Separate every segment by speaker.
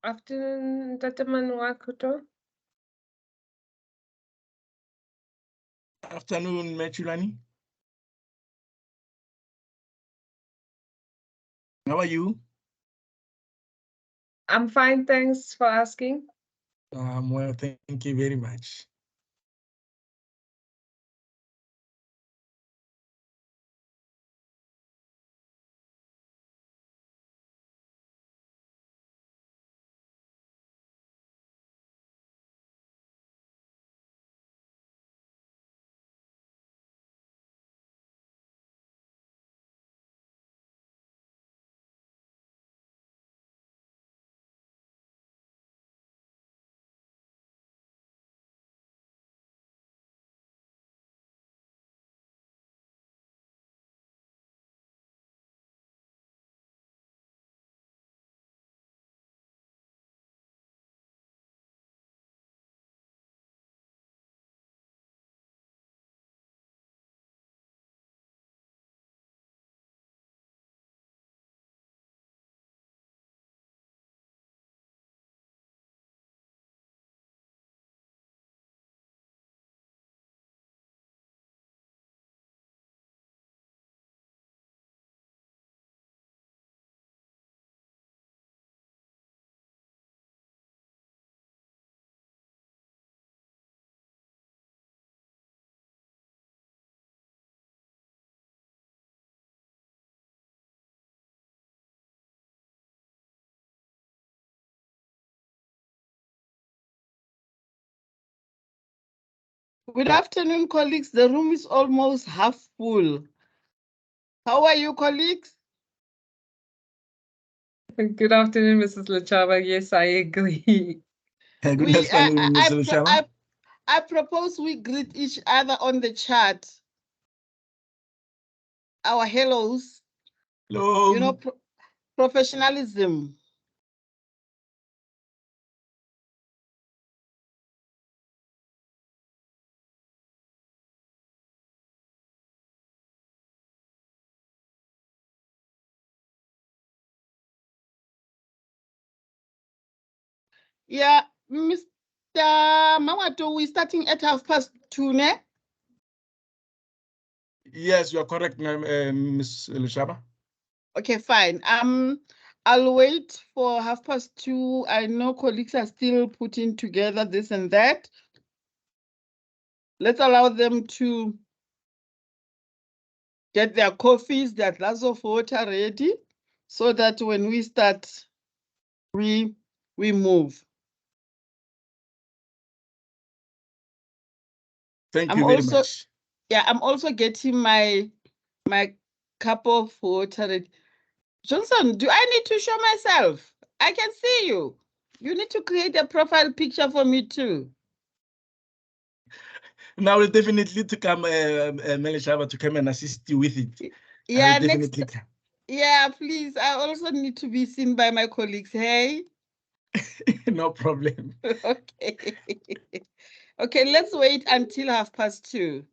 Speaker 1: Afternoon, Ntate Manuakuto.
Speaker 2: Afternoon, Mechulani. How are you?
Speaker 1: I'm fine, thanks for asking.
Speaker 2: Well, thank you very much.
Speaker 3: Good afternoon, colleagues. The room is almost half full. How are you, colleagues?
Speaker 1: Good afternoon, Mrs. Lachava. Yes, I agree.
Speaker 2: Good afternoon, Mr. Lushaba.
Speaker 3: I propose we greet each other on the chat. Our hellos.
Speaker 2: Hello.
Speaker 3: You know, professionalism. Yeah, Mr. Mawato, we're starting at 2:30, ne?
Speaker 2: Yes, you are correct, Ms. Lushaba.
Speaker 3: Okay, fine. I'll wait for 2:30. I know colleagues are still putting together this and that. Let's allow them to get their coffees, their glass of water ready, so that when we start, we move.
Speaker 2: Thank you very much.
Speaker 3: Yeah, I'm also getting my cup of water ready. Johnson, do I need to show myself? I can see you. You need to create a profile picture for me too.
Speaker 2: Now we'll definitely to come, Melishaba, to come and assist you with it.
Speaker 3: Yeah, yeah, please. I also need to be seen by my colleagues. Hey.
Speaker 2: No problem.
Speaker 3: Okay. Okay, let's wait until 2:30.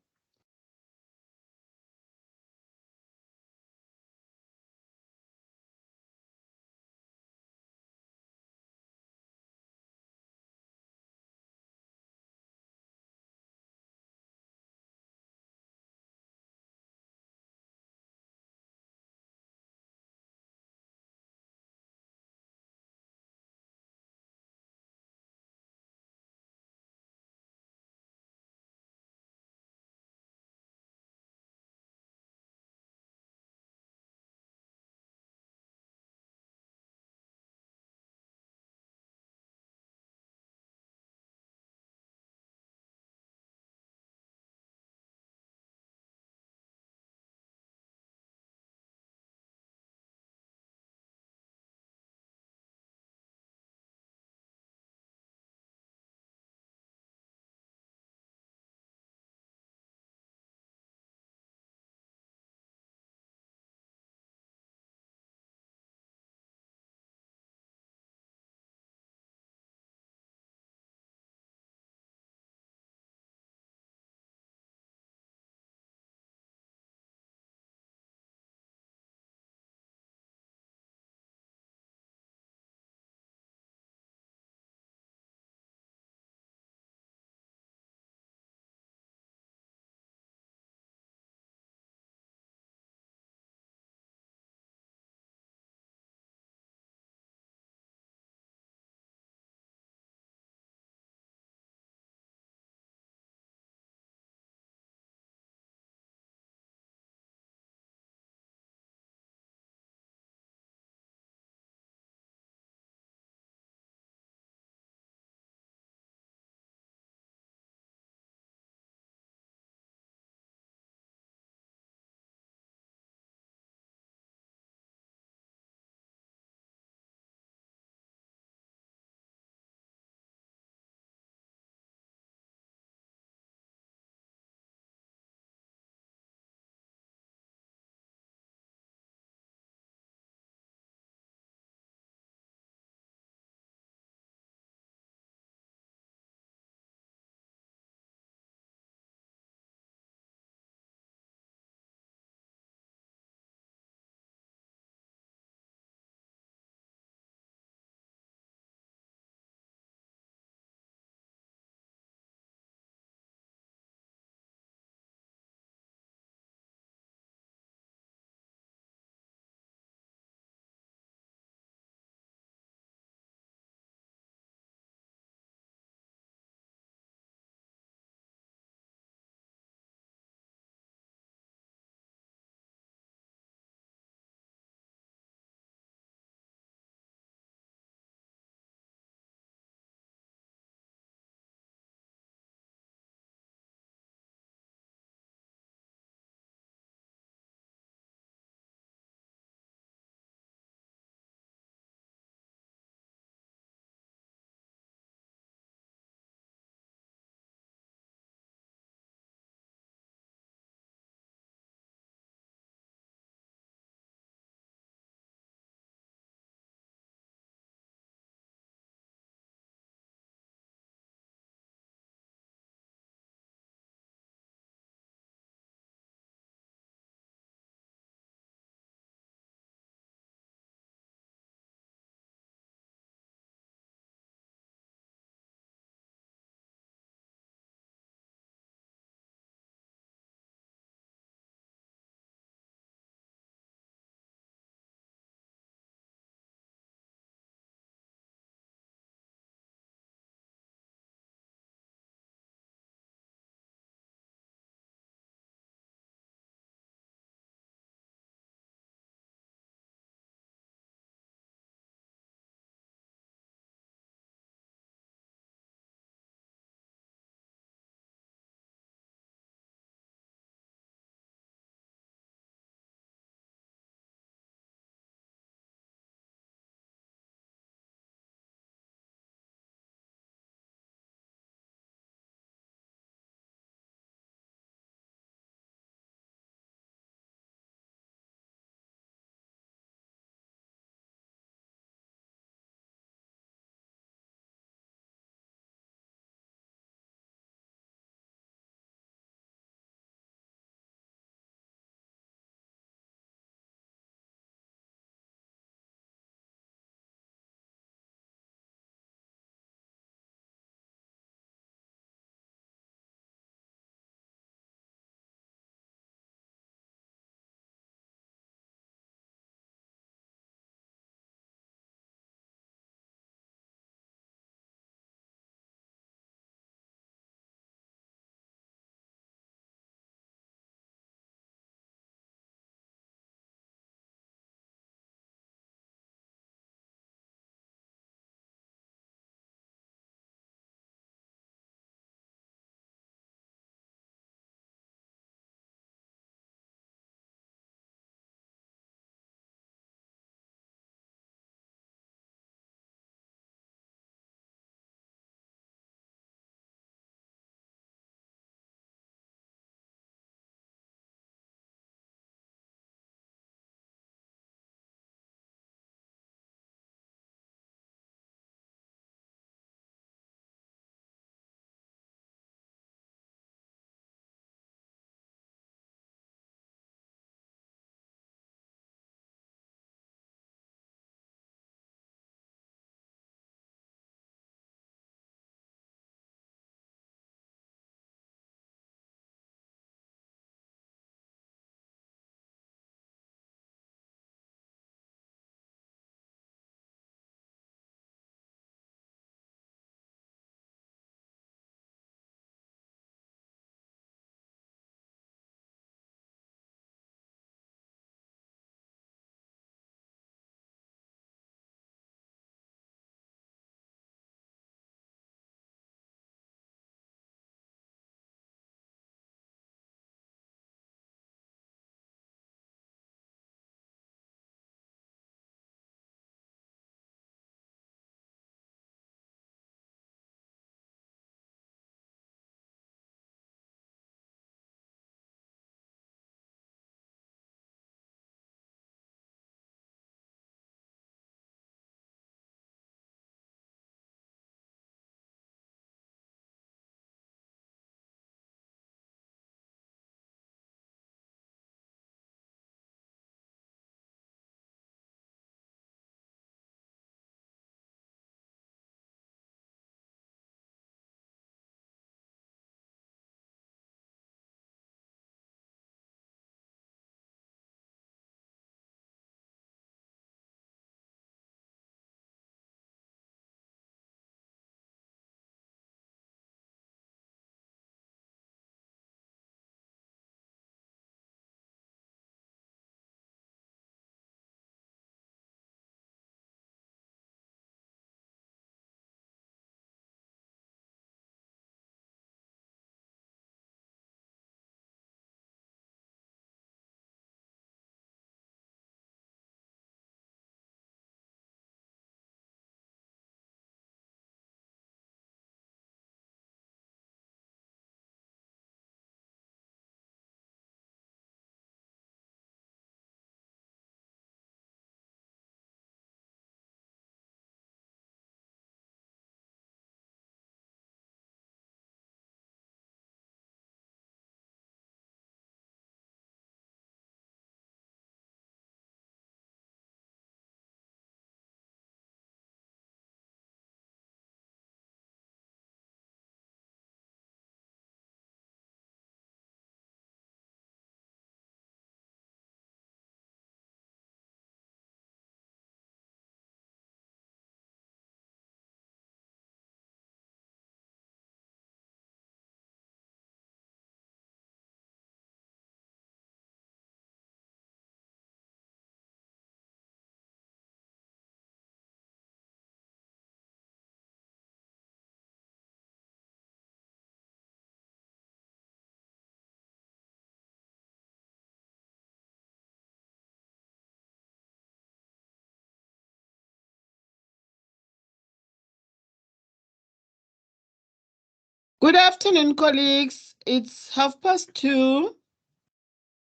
Speaker 3: Good afternoon, colleagues. It's 2:30.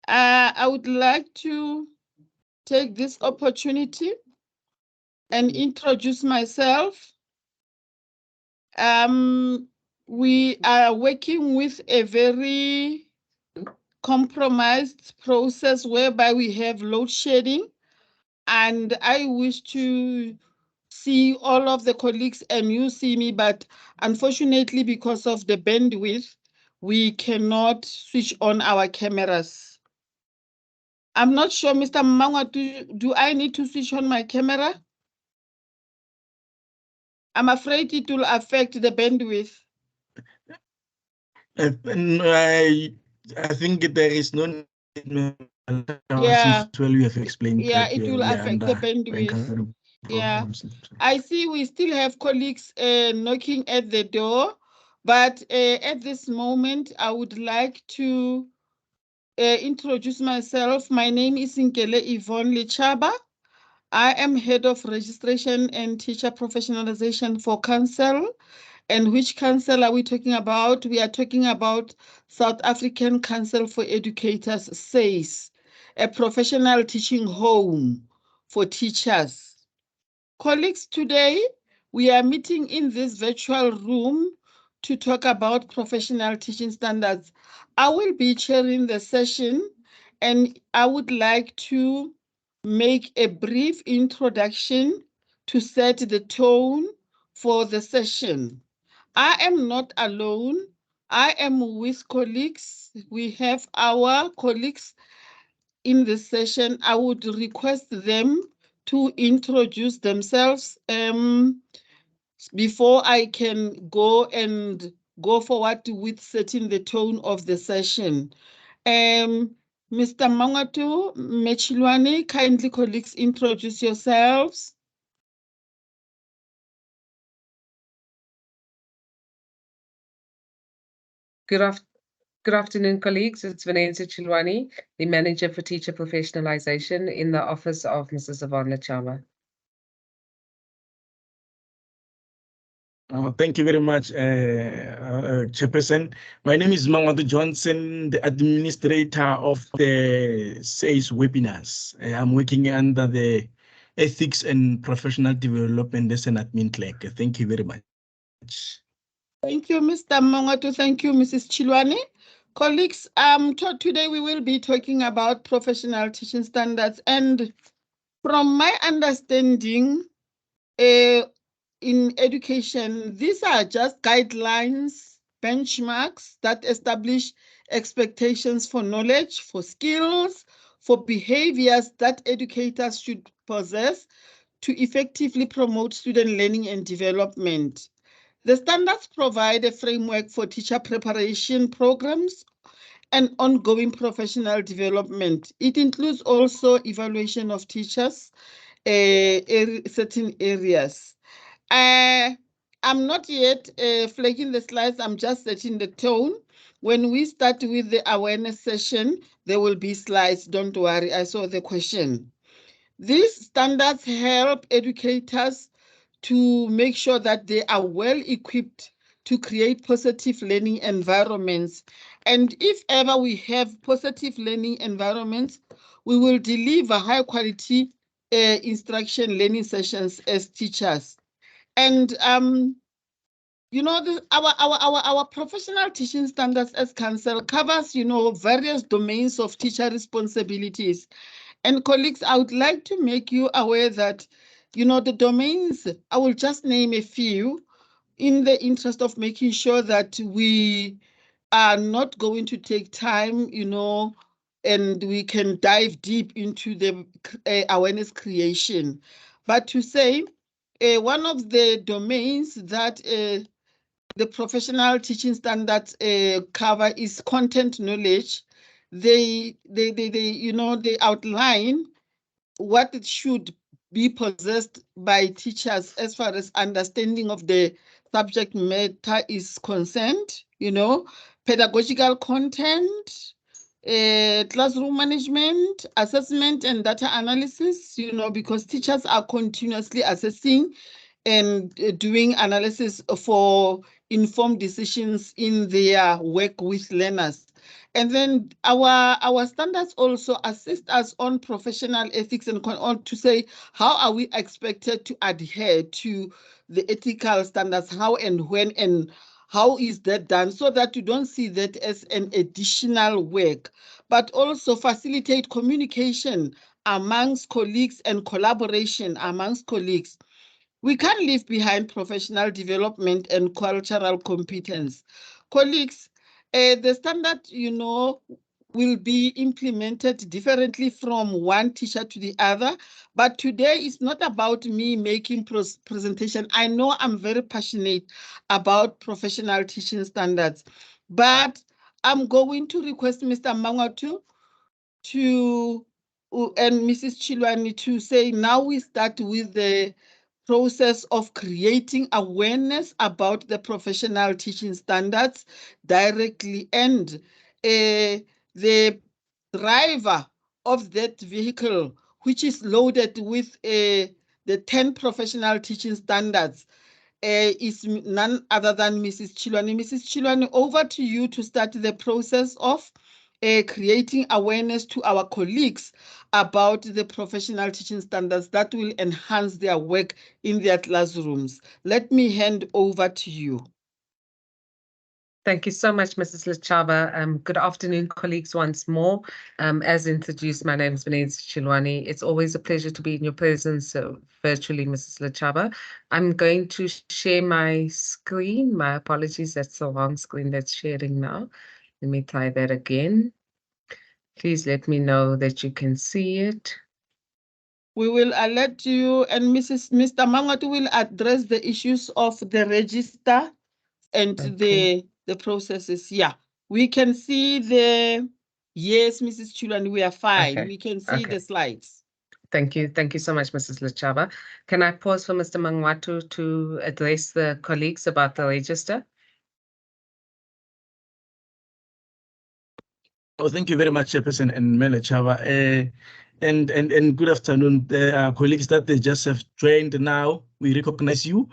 Speaker 3: I would like to take this opportunity and introduce myself. We are working with a very compromised process whereby we have load shedding, and I wish to see all of the colleagues and you see me, but unfortunately, because of the bandwidth, we cannot switch on our cameras. I'm not sure, Mr. Mangwa, do I need to switch on my camera? I'm afraid it will affect the bandwidth.
Speaker 2: I think there is no need.
Speaker 3: Yeah.
Speaker 2: Since well, you have explained.
Speaker 3: Yeah,
Speaker 2: that
Speaker 3: it will affect the bandwidth. Yeah, I see we still have colleagues knocking at the door, but at this moment, I would like to introduce myself. My name is Nkele Yvonne Lechaba. I am Head of Registration and Teacher Professionalization for Council. And which council are we talking about? We are talking about South African Council for Educators, SACE, a professional teaching home for teachers. Colleagues, today we are meeting in this virtual room to talk about professional teaching standards. I will be chairing the session, and I would like to make a brief introduction to set the tone for the session. I am not alone. I am with colleagues. We have our colleagues in this session. I would request them to introduce themselves before I can go forward with setting the tone of the session. Mr. Mangatu Mechilwane, kindly colleagues introduce yourselves.
Speaker 1: Good afternoon, colleagues. It's Vanessa Chilwani, the Manager for Teacher Professionalization in the office of Mrs. Yvonne Lechaba.
Speaker 2: Thank you very much, Chairperson. My name is Mangwatu Johnson, the administrator of the SACE webinars. I'm working under the Ethics and Professional Development as an admin clerk. Thank you very much.
Speaker 3: Thank you, Mr. Mangwatu. Thank you, Mrs. Chilwani. Colleagues, today we will be talking about professional teaching standards. And from my understanding, in education, these are just guidelines, benchmarks that establish expectations for knowledge, for skills, for behaviors that educators should possess to effectively promote student learning and development. The standards provide a framework for teacher preparation programs and ongoing professional development. It includes also evaluation of teachers, certain areas. I'm not yet flagging the slides, I'm just setting the tone. When we start with the awareness session, there will be slides, don't worry, I saw the question. These standards help educators to make sure that they are well equipped to create positive learning environments. And if ever we have positive learning environments, we will deliver high quality instruction learning sessions as teachers. And you know, our professional teaching standards as council covers, you know, various domains of teacher responsibilities. And colleagues, I would like to make you aware that, you know, the domains, I will just name a few in the interest of making sure that we are not going to take time, you know, and we can dive deep into the awareness creation. But to say, one of the domains that the professional teaching standards cover is content knowledge. They you know, they outline what it should be possessed by teachers as far as understanding of the subject matter is concerned, you know, pedagogical content, classroom management, assessment and data analysis, you know, because teachers are continuously assessing and doing analysis for informed decisions in their work with learners. And then our standards also assist us on professional ethics and on to say, how are we expected to adhere to the ethical standards, how and when and how is that done, so that you don't see that as an additional work, but also facilitate communication amongst colleagues and collaboration amongst colleagues. We can't leave behind professional development and cultural competence. Colleagues, the standard, will be implemented differently from one teacher to the other. But today is not about me making presentation. I know I'm very passionate about professional teaching standards, but I'm going to request Mr. Mangwatu and Mrs. Chilwani to say, now we start with the process of creating awareness about the professional teaching standards directly, and the driver of that vehicle, which is loaded with the 10 professional teaching standards, is none other than Mrs. Chilwani. Mrs. Chilwani, over to you to start the process of creating awareness to our colleagues about the professional teaching standards that will enhance their work in their classrooms. Let me hand over to you.
Speaker 1: Thank you so much, Mrs. Lechaba. Good afternoon, colleagues, once more. As introduced, my name is Venezia Chilwani. It's always a pleasure to be in your presence virtually, Mrs. Lechaba. I'm going to share my screen. My apologies, that's the wrong screen that's sharing now. Let me try that again. Please let me know that you can see it.
Speaker 3: We will alert you, and Mr. Mangwatu will address the issues of the register and the processes. Yeah, we can see yes, Mrs. Chilwani, we are fine.
Speaker 1: Okay.
Speaker 3: We can see the slides.
Speaker 1: Thank you. Thank you so much, Mrs. Lechaba. Can I pause for Mr. Mangwatu to address the colleagues about the register?
Speaker 2: Oh, thank you very much, Chairperson and Lechaba. And good afternoon, colleagues that they just have joined now. We recognize you.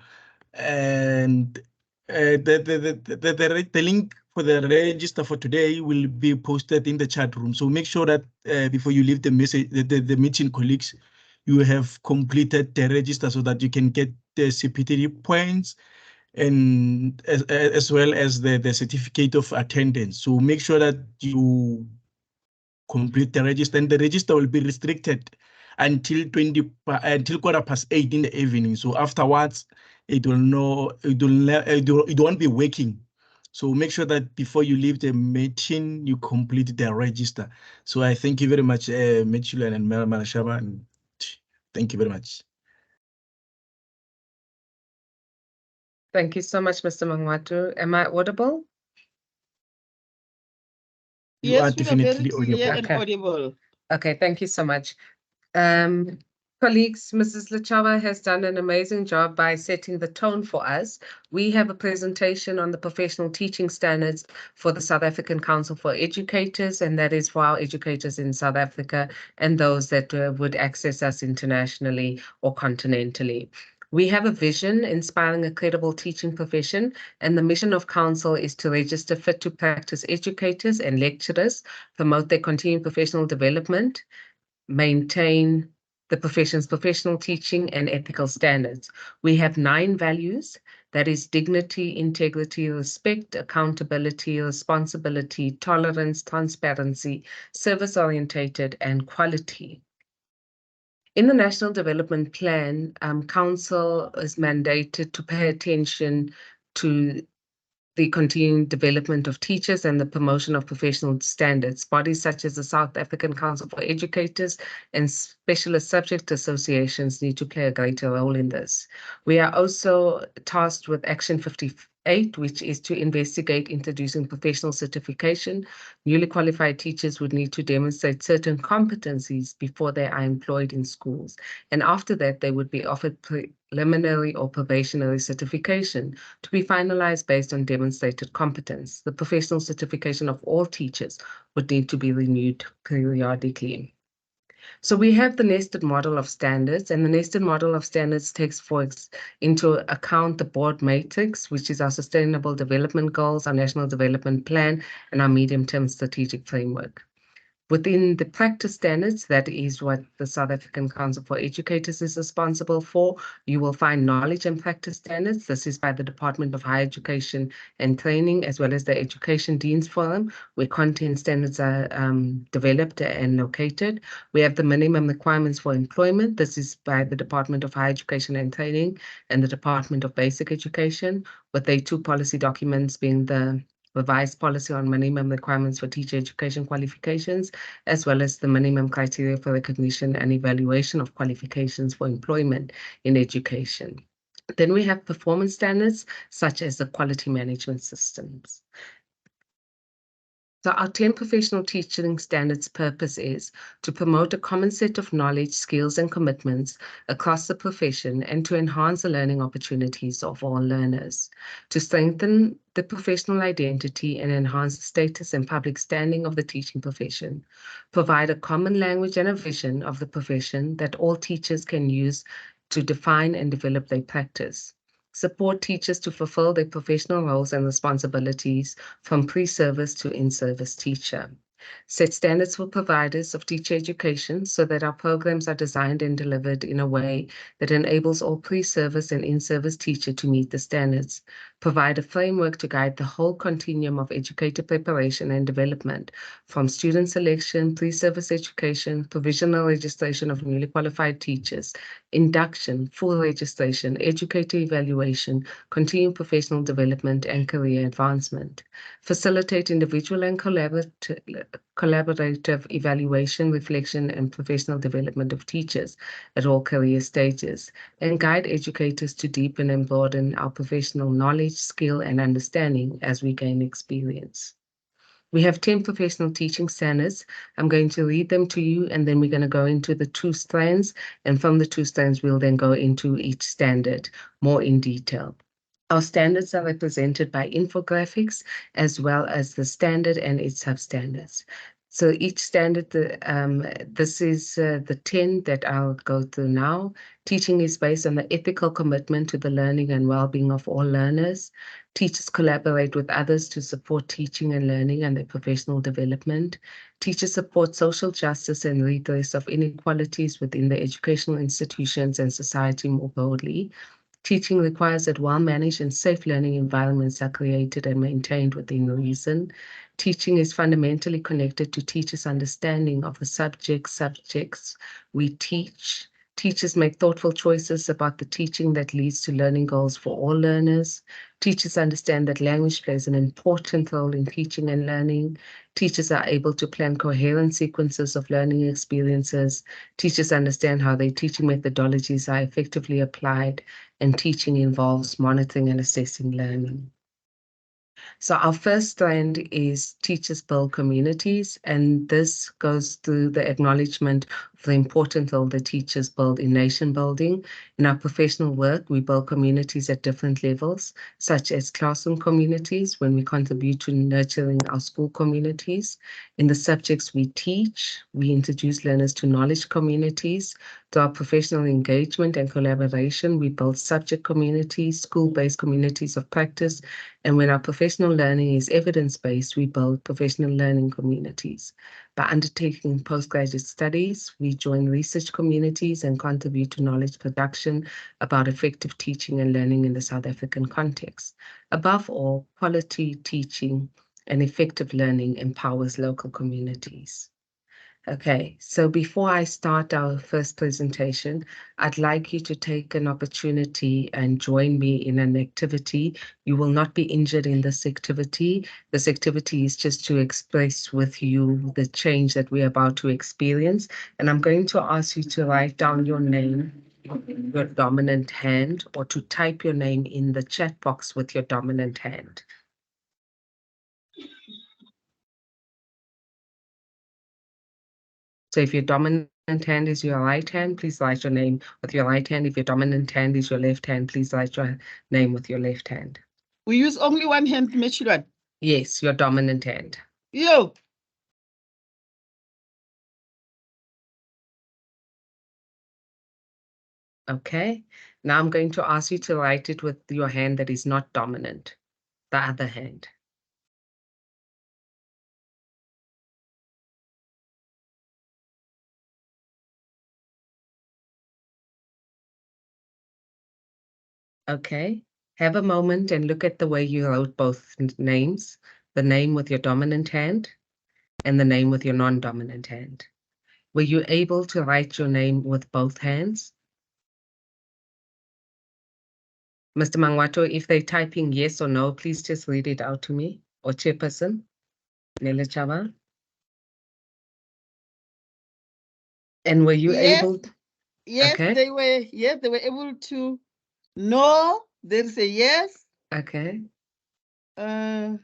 Speaker 2: And the link for the register for today will be posted in the chat room. So make sure that before you leave the message, the meeting, colleagues, you have completed the register so that you can get the CPTD points and as well as the certificate of attendance. So make sure that you complete the register, and the register will be restricted until 8:15 in the evening. So afterwards, it won't be working. So make sure that before you leave the meeting, you complete the register. So I thank you very much, Mitchell and Malashaba, and thank you very much.
Speaker 1: Thank you so much, Mr. Mangwatu. Am I audible?
Speaker 2: You are
Speaker 3: Yes, we are very
Speaker 2: definitely
Speaker 3: clear
Speaker 2: audible.
Speaker 3: and audible.
Speaker 1: Okay, thank you so much. Colleagues, Mrs. Lechaba has done an amazing job by setting the tone for us. We have a presentation on the professional teaching standards for the South African Council for Educators, and that is for our educators in South Africa and those that would access us internationally or continentally. We have a vision inspiring a credible teaching profession, and the mission of Council is to register fit to practice educators and lecturers, promote their continued professional development, maintain the profession's professional teaching and ethical standards. We have 9 values, that is dignity, integrity, respect, accountability, responsibility, tolerance, transparency, service-orientated, and quality. In the National Development Plan, Council is mandated to pay attention to the continuing development of teachers and the promotion of professional standards. Bodies such as the South African Council for Educators and specialist subject associations need to play a greater role in this. We are also tasked with Action 58, which is to investigate introducing professional certification. Newly qualified teachers would need to demonstrate certain competencies before they are employed in schools. And after that, they would be offered preliminary or probationary certification to be finalized based on demonstrated competence. The professional certification of all teachers would need to be renewed periodically. So we have the nested model of standards, and the nested model of standards takes into account the board matrix, which is our sustainable development goals, our national development plan, and our medium-term strategic framework. Within the practice standards, that is what the South African Council for Educators is responsible for. You will find knowledge and practice standards. This is by the Department of Higher Education and Training, as well as the Education Deans Forum, where content standards are developed and located. We have the minimum requirements for employment. This is by the Department of Higher Education and Training and the Department of Basic Education, with their two policy documents being the revised policy on minimum requirements for teacher education qualifications, as well as the minimum criteria for recognition and evaluation of qualifications for employment in education. Then we have performance standards, such as the quality management systems. So our 10 professional teaching standards purpose is to promote a common set of knowledge, skills, and commitments across the profession and to enhance the learning opportunities of all learners, to strengthen the professional identity and enhance the status and public standing of the teaching profession, provide a common language and a vision of the profession that all teachers can use to define and develop their practice, support teachers to fulfill their professional roles and responsibilities from pre-service to in-service teacher. Set standards for providers of teacher education so that our programs are designed and delivered in a way that enables all pre-service and in-service teacher to meet the standards. Provide a framework to guide the whole continuum of educator preparation and development, from student selection, pre-service education, provisional registration of newly qualified teachers, induction, full registration, educator evaluation, continuing professional development, and career advancement. Facilitate individual and collaborative evaluation, reflection, and professional development of teachers at all career stages, and guide educators to deepen and broaden our professional knowledge, skill, and understanding as we gain experience. We have 10 professional teaching standards. I'm going to read them to you, and then we're going to go into the 2 strands, and from the 2 strands, we'll then go into each standard more in detail. Our standards are represented by infographics, as well as the standard and its substandards. So each standard, this is the 10 that I'll go through now. Teaching is based on the ethical commitment to the learning and well-being of all learners. Teachers collaborate with others to support teaching and learning and their professional development. Teachers support social justice and redress of inequalities within the educational institutions and society more broadly. Teaching requires that well-managed and safe learning environments are created and maintained within reason. Teaching is fundamentally connected to teachers' understanding of the subjects we teach. Teachers make thoughtful choices about the teaching that leads to learning goals for all learners. Teachers understand that language plays an important role in teaching and learning. Teachers are able to plan coherent sequences of learning experiences. Teachers understand how their teaching methodologies are effectively applied, and teaching involves monitoring and assessing learning. So our first strand is teachers build communities, and this goes through the acknowledgement of the important role that teachers build in nation building. In our professional work, we build communities at different levels, such as classroom communities, when we contribute to nurturing our school communities. In the subjects we teach, we introduce learners to knowledge communities. Through our professional engagement and collaboration, we build subject communities, school-based communities of practice, and when our professional learning is evidence-based, we build professional learning communities. By undertaking postgraduate studies, we join research communities and contribute to knowledge production about effective teaching and learning in the South African context. Above all, quality teaching and effective learning empowers local communities. Okay, so before I start our first presentation, I'd like you to take an opportunity and join me in an activity. You will not be injured in this activity. This activity is just to express with you the change that we're about to experience. And I'm going to ask you to write down your name with your dominant hand, or to type your name in the chat box with your dominant hand. So if your dominant hand is your right hand, please write your name with your right hand. If your dominant hand is your left hand, please write your name with your left hand.
Speaker 3: We use only one hand, Mechilwan.
Speaker 1: Yes, your dominant hand.
Speaker 3: You.
Speaker 1: Okay. Now I'm going to ask you to write it with your hand that is not dominant, the other hand. Okay. Have a moment and look at the way you wrote both names, the name with your dominant hand and the name with your non-dominant hand. Were you able to write your name with both hands? Mr. Mangwato, if they're typing yes or no, please just read it out to me, or Chairperson, Nele Chava. And were you
Speaker 3: Yes.
Speaker 1: able?
Speaker 3: Yes,
Speaker 1: Okay.
Speaker 3: they were able to. No, there is a yes.
Speaker 1: Okay.
Speaker 3: There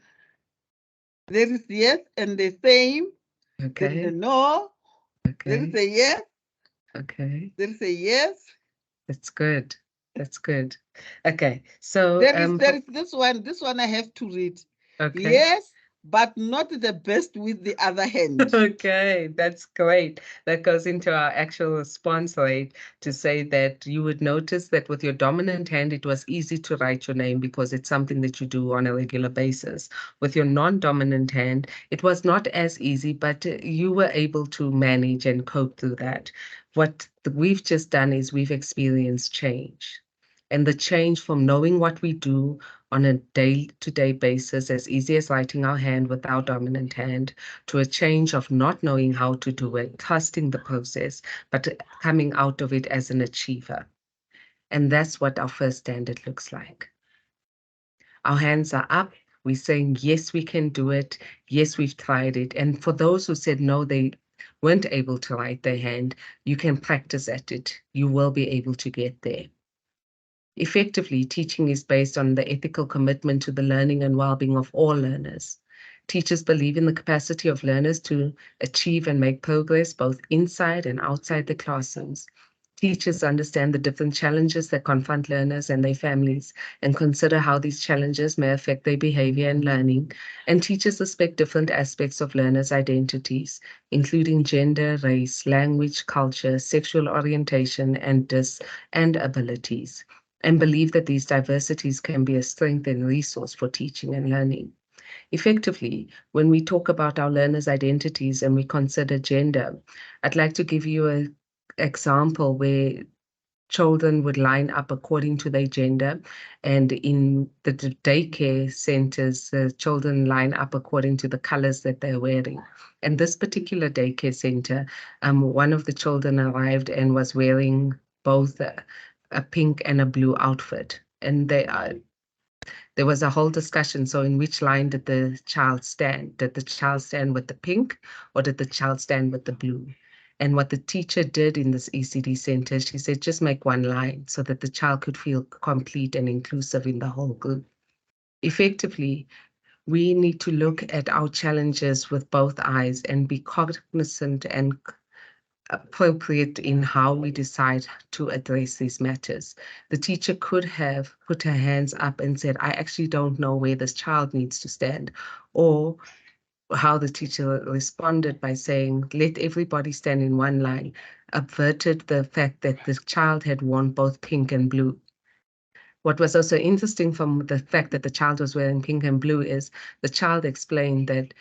Speaker 3: is yes and the same. There is a
Speaker 1: Okay.
Speaker 3: no. There is
Speaker 1: Okay.
Speaker 3: a yes.
Speaker 1: Okay.
Speaker 3: There is a yes.
Speaker 1: That's good. That's good. Okay. So
Speaker 3: There is this one. This one I have to read.
Speaker 1: okay.
Speaker 3: Yes, but not the best with the other hand.
Speaker 1: Okay, that's great. That goes into our actual response rate to say that you would notice that with your dominant hand, it was easy to write your name because it's something that you do on a regular basis. With your non-dominant hand, it was not as easy, but you were able to manage and cope through that. What we've just done is we've experienced change. And the change from knowing what we do on a day-to-day basis, as easy as writing our hand with our dominant hand, to a change of not knowing how to do it, trusting the process, but coming out of it as an achiever. And that's what our first standard looks like. Our hands are up. We're saying, yes, we can do it. Yes, we've tried it. And for those who said no, they weren't able to write their hand, you can practice at it. You will be able to get there. Effectively, teaching is based on the ethical commitment to the learning and well-being of all learners. Teachers believe in the capacity of learners to achieve and make progress both inside and outside the classrooms. Teachers understand the different challenges that confront learners and their families and consider how these challenges may affect their behavior and learning. And teachers respect different aspects of learners' identities, including gender, race, language, culture, sexual orientation, and abilities, and believe that these diversities can be a strength and resource for teaching and learning. Effectively, when we talk about our learners' identities and we consider gender, I'd like to give you an example where children would line up according to their gender, and in the daycare centers, the children line up according to the colors that they're wearing. And this particular daycare center, one of the children arrived and was wearing both a pink and a blue outfit, and there was a whole discussion. So in which line did the child stand? Did the child stand with the pink or did the child stand with the blue? And what the teacher did in this ECD center, she said, just make one line so that the child could feel complete and inclusive in the whole group. Effectively, we need to look at our challenges with both eyes and be cognizant and appropriate in how we decide to address these matters. The teacher could have put her hands up and said, I actually don't know where this child needs to stand, or how the teacher responded by saying, let everybody stand in one line, averted the fact that the child had worn both pink and blue. What was also interesting from the fact that the child was wearing pink and blue is the child explained that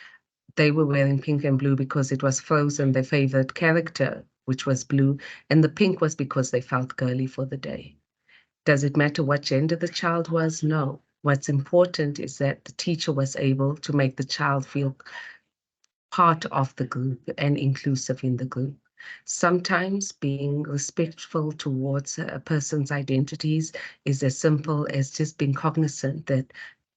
Speaker 1: they were wearing pink and blue because it was Frozen, their favorite character, which was blue, and the pink was because they felt girly for the day. Does it matter what gender the child was? No. What's important is that the teacher was able to make the child feel part of the group and inclusive in the group. Sometimes being respectful towards a person's identities is as simple as just being cognizant that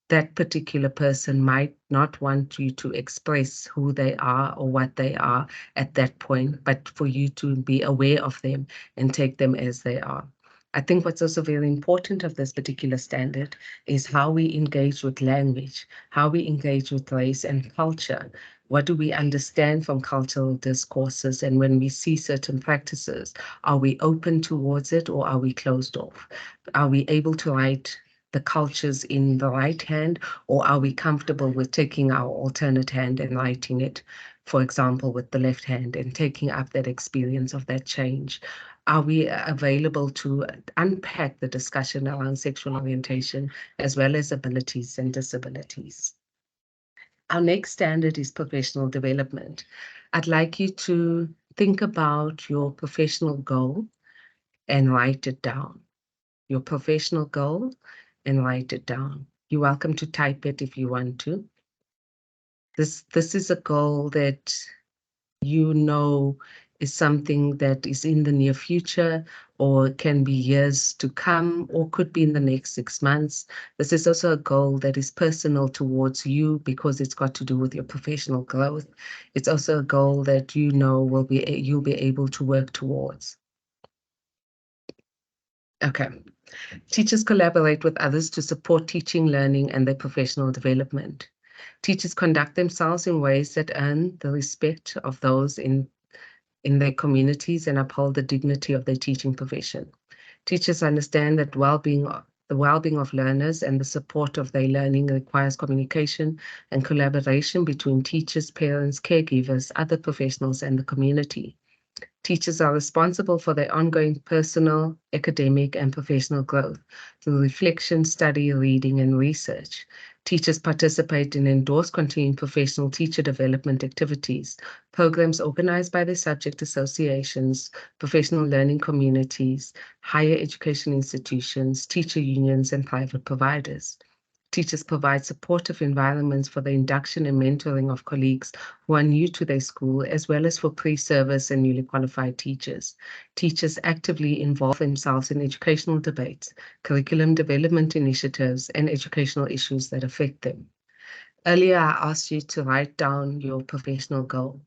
Speaker 1: that particular person might not want you to express who they are or what they are at that point, but for you to be aware of them and take them as they are. I think what's also very important of this particular standard is how we engage with language, how we engage with race and culture. What do we understand from cultural discourses? And when we see certain practices, are we open towards it or are we closed off? Are we able to write the cultures in the right hand, or are we comfortable with taking our alternate hand and writing it, for example, with the left hand and taking up that experience of that change? Are we available to unpack the discussion around sexual orientation as well as abilities and disabilities? Our next standard is professional development. I'd like you to think about your professional goal and write it down. Your professional goal and write it down. You're welcome to type it if you want to. This is a goal that you know is something that is in the near future or can be years to come or could be in the next 6 months. This is also a goal that is personal towards you because it's got to do with your professional growth. It's also a goal that you know you'll be able to work towards. Okay. Teachers collaborate with others to support teaching, learning, and their professional development. Teachers conduct themselves in ways that earn the respect of those in their communities and uphold the dignity of their teaching profession. Teachers understand that the well-being of learners and the support of their learning requires communication and collaboration between teachers, parents, caregivers, other professionals, and the community. Teachers are responsible for their ongoing personal, academic, and professional growth through reflection, study, reading, and research. Teachers participate in endorsed continuing professional teacher development activities, programs organized by their subject associations, professional learning communities, higher education institutions, teacher unions, and private providers. Teachers provide supportive environments for the induction and mentoring of colleagues who are new to their school, as well as for pre-service and newly qualified teachers. Teachers actively involve themselves in educational debates, curriculum development initiatives, and educational issues that affect them. Earlier, I asked you to write down your professional goal.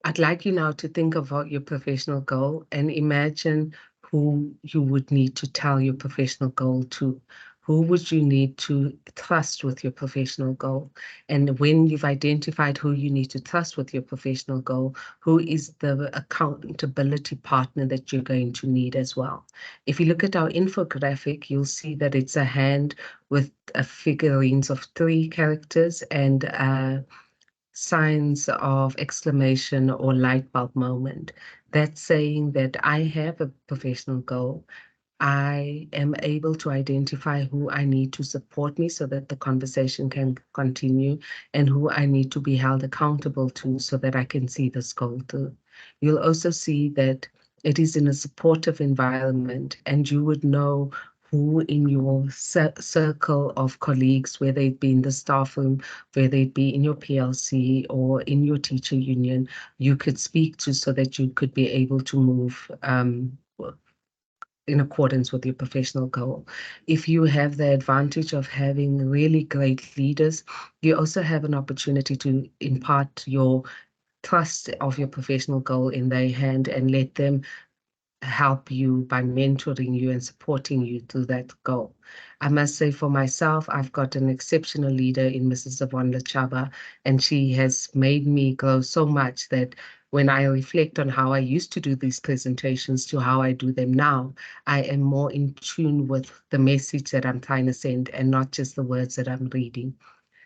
Speaker 1: I'd like you now to think about your professional goal and imagine who you would need to tell your professional goal to. Who would you need to trust with your professional goal? And when you've identified who you need to trust with your professional goal, who is the accountability partner that you're going to need as well? If you look at our infographic, you'll see that it's a hand with figurines of 3 characters and signs of exclamation or light bulb moment. That's saying that I have a professional goal. I am able to identify who I need to support me so that the conversation can continue and who I need to be held accountable to so that I can see this goal through. You'll also see that it is in a supportive environment and you would know who in your circle of colleagues, whether it be in the staff room, whether it be in your PLC or in your teacher union, you could speak to so that you could be able to move in accordance with your professional goal. If you have the advantage of having really great leaders, you also have an opportunity to impart your trust of your professional goal in their hand and let them help you by mentoring you and supporting you through that goal. I must say for myself, I've got an exceptional leader in Mrs. Yvonne Lachaba, and she has made me grow so much that when I reflect on how I used to do these presentations to how I do them now, I am more in tune with the message that I'm trying to send and not just the words that I'm reading.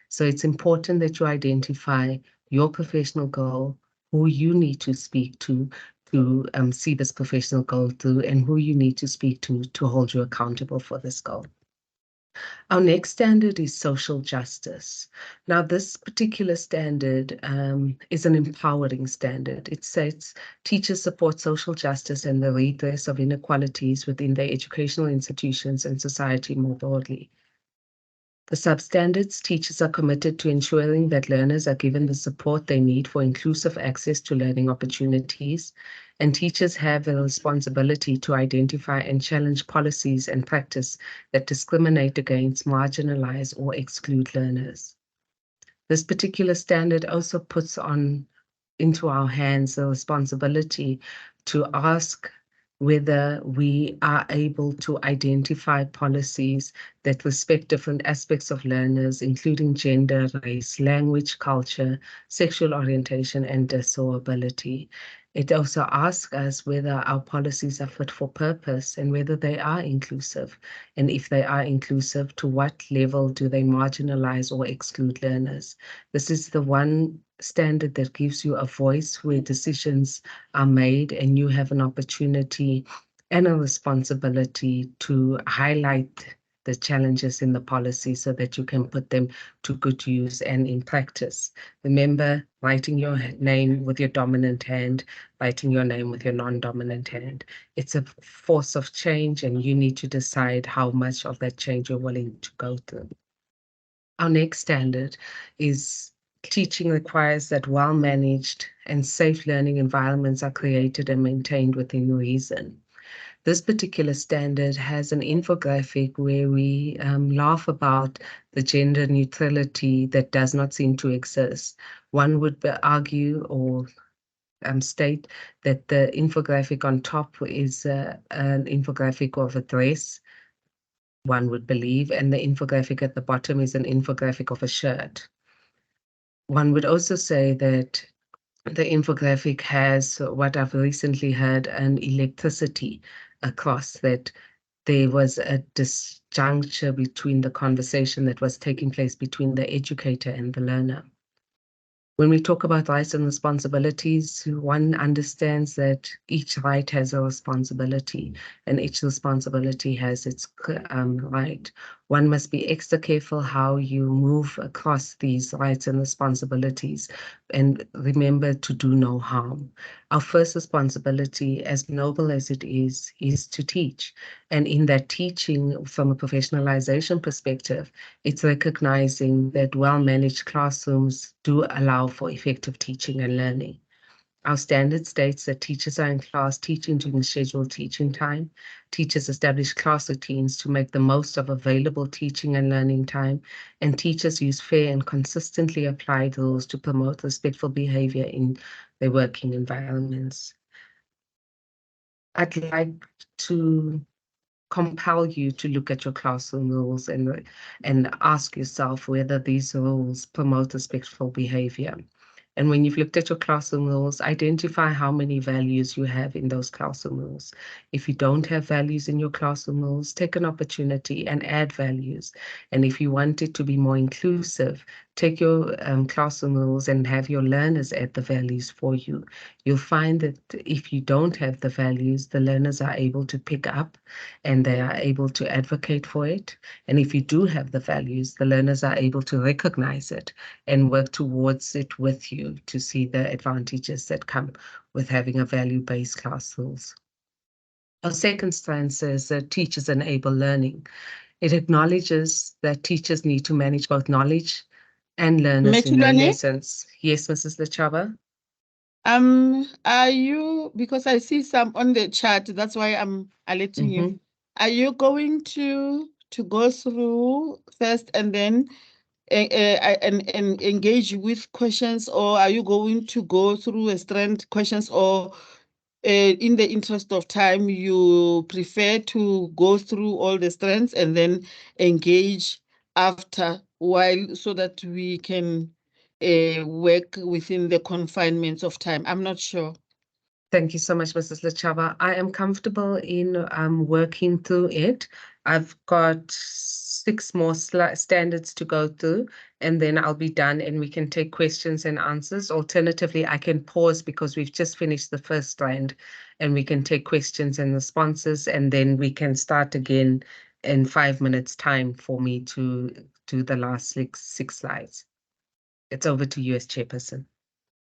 Speaker 1: So it's important that you identify your professional goal, who you need to speak to see this professional goal through, and who you need to speak to hold you accountable for this goal. Our next standard is social justice. Now, this particular standard is an empowering standard. It says teachers support social justice and the redress of inequalities within their educational institutions and society more broadly. The substandards, teachers are committed to ensuring that learners are given the support they need for inclusive access to learning opportunities, and teachers have a responsibility to identify and challenge policies and practice that discriminate against, marginalize, or exclude learners. This particular standard also puts into our hands the responsibility to ask whether we are able to identify policies that respect different aspects of learners, including gender, race, language, culture, sexual orientation, and disability. It also asks us whether our policies are fit for purpose and whether they are inclusive. And if they are inclusive, to what level do they marginalize or exclude learners? This is the one standard that gives you a voice where decisions are made, and you have an opportunity and a responsibility to highlight the challenges in the policy so that you can put them to good use and in practice. Remember, writing your name with your dominant hand, writing your name with your non-dominant hand. It's a force of change, and you need to decide how much of that change you're willing to go through. Our next standard is teaching requires that well-managed and safe learning environments are created and maintained within reason. This particular standard has an infographic where we laugh about the gender neutrality that does not seem to exist. One would argue or state that the infographic on top is an infographic of a dress, one would believe, and the infographic at the bottom is an infographic of a shirt. One would also say that the infographic has what I've recently heard, an electricity across, that there was a disjuncture between the conversation that was taking place between the educator and the learner. When we talk about rights and responsibilities, one understands that each right has a responsibility, and each responsibility has its right. One must be extra careful how you move across these rights and responsibilities, and remember to do no harm. Our first responsibility, as noble as it is to teach. And in that teaching, from a professionalization perspective, it's recognizing that well-managed classrooms do allow for effective teaching and learning. Our standard states that teachers are in class teaching during scheduled teaching time. Teachers establish class routines to make the most of available teaching and learning time, and teachers use fair and consistently applied rules to promote respectful behavior in their working environments. I'd like to compel you to look at your classroom rules and ask yourself whether these rules promote respectful behavior. And when you've looked at your classroom rules, identify how many values you have in those classroom rules. If you don't have values in your classroom rules, take an opportunity and add values. And if you want it to be more inclusive, take your classroom rules and have your learners add the values for you. You'll find that if you don't have the values, the learners are able to pick up and they are able to advocate for it. And if you do have the values, the learners are able to recognize it and work towards it with you to see the advantages that come with having a value-based class rules. Our second strand says that teachers enable learning. It acknowledges that teachers need to manage both knowledge and learners in their
Speaker 3: Methulane?
Speaker 1: lessons. Yes, Mrs. Lechaba?
Speaker 3: Are you, because I see some on the chat, that's why I'm alerting you. Are you going to go through first and then and engage with questions, or are you going to go through a strand questions, or in the interest of time, you prefer to go through all the strands and then engage after while so that we can work within the confinements of time? I'm not sure.
Speaker 1: Thank you so much, Mrs. Lechaba. I am comfortable in working through it. I've got 6 more standards to go through, and then I'll be done and we can take questions and answers. Alternatively, I can pause because we've just finished the first strand and we can take questions and responses, and then we can start again in 5 minutes time for me to do the last 6 slides. It's over to you as chairperson.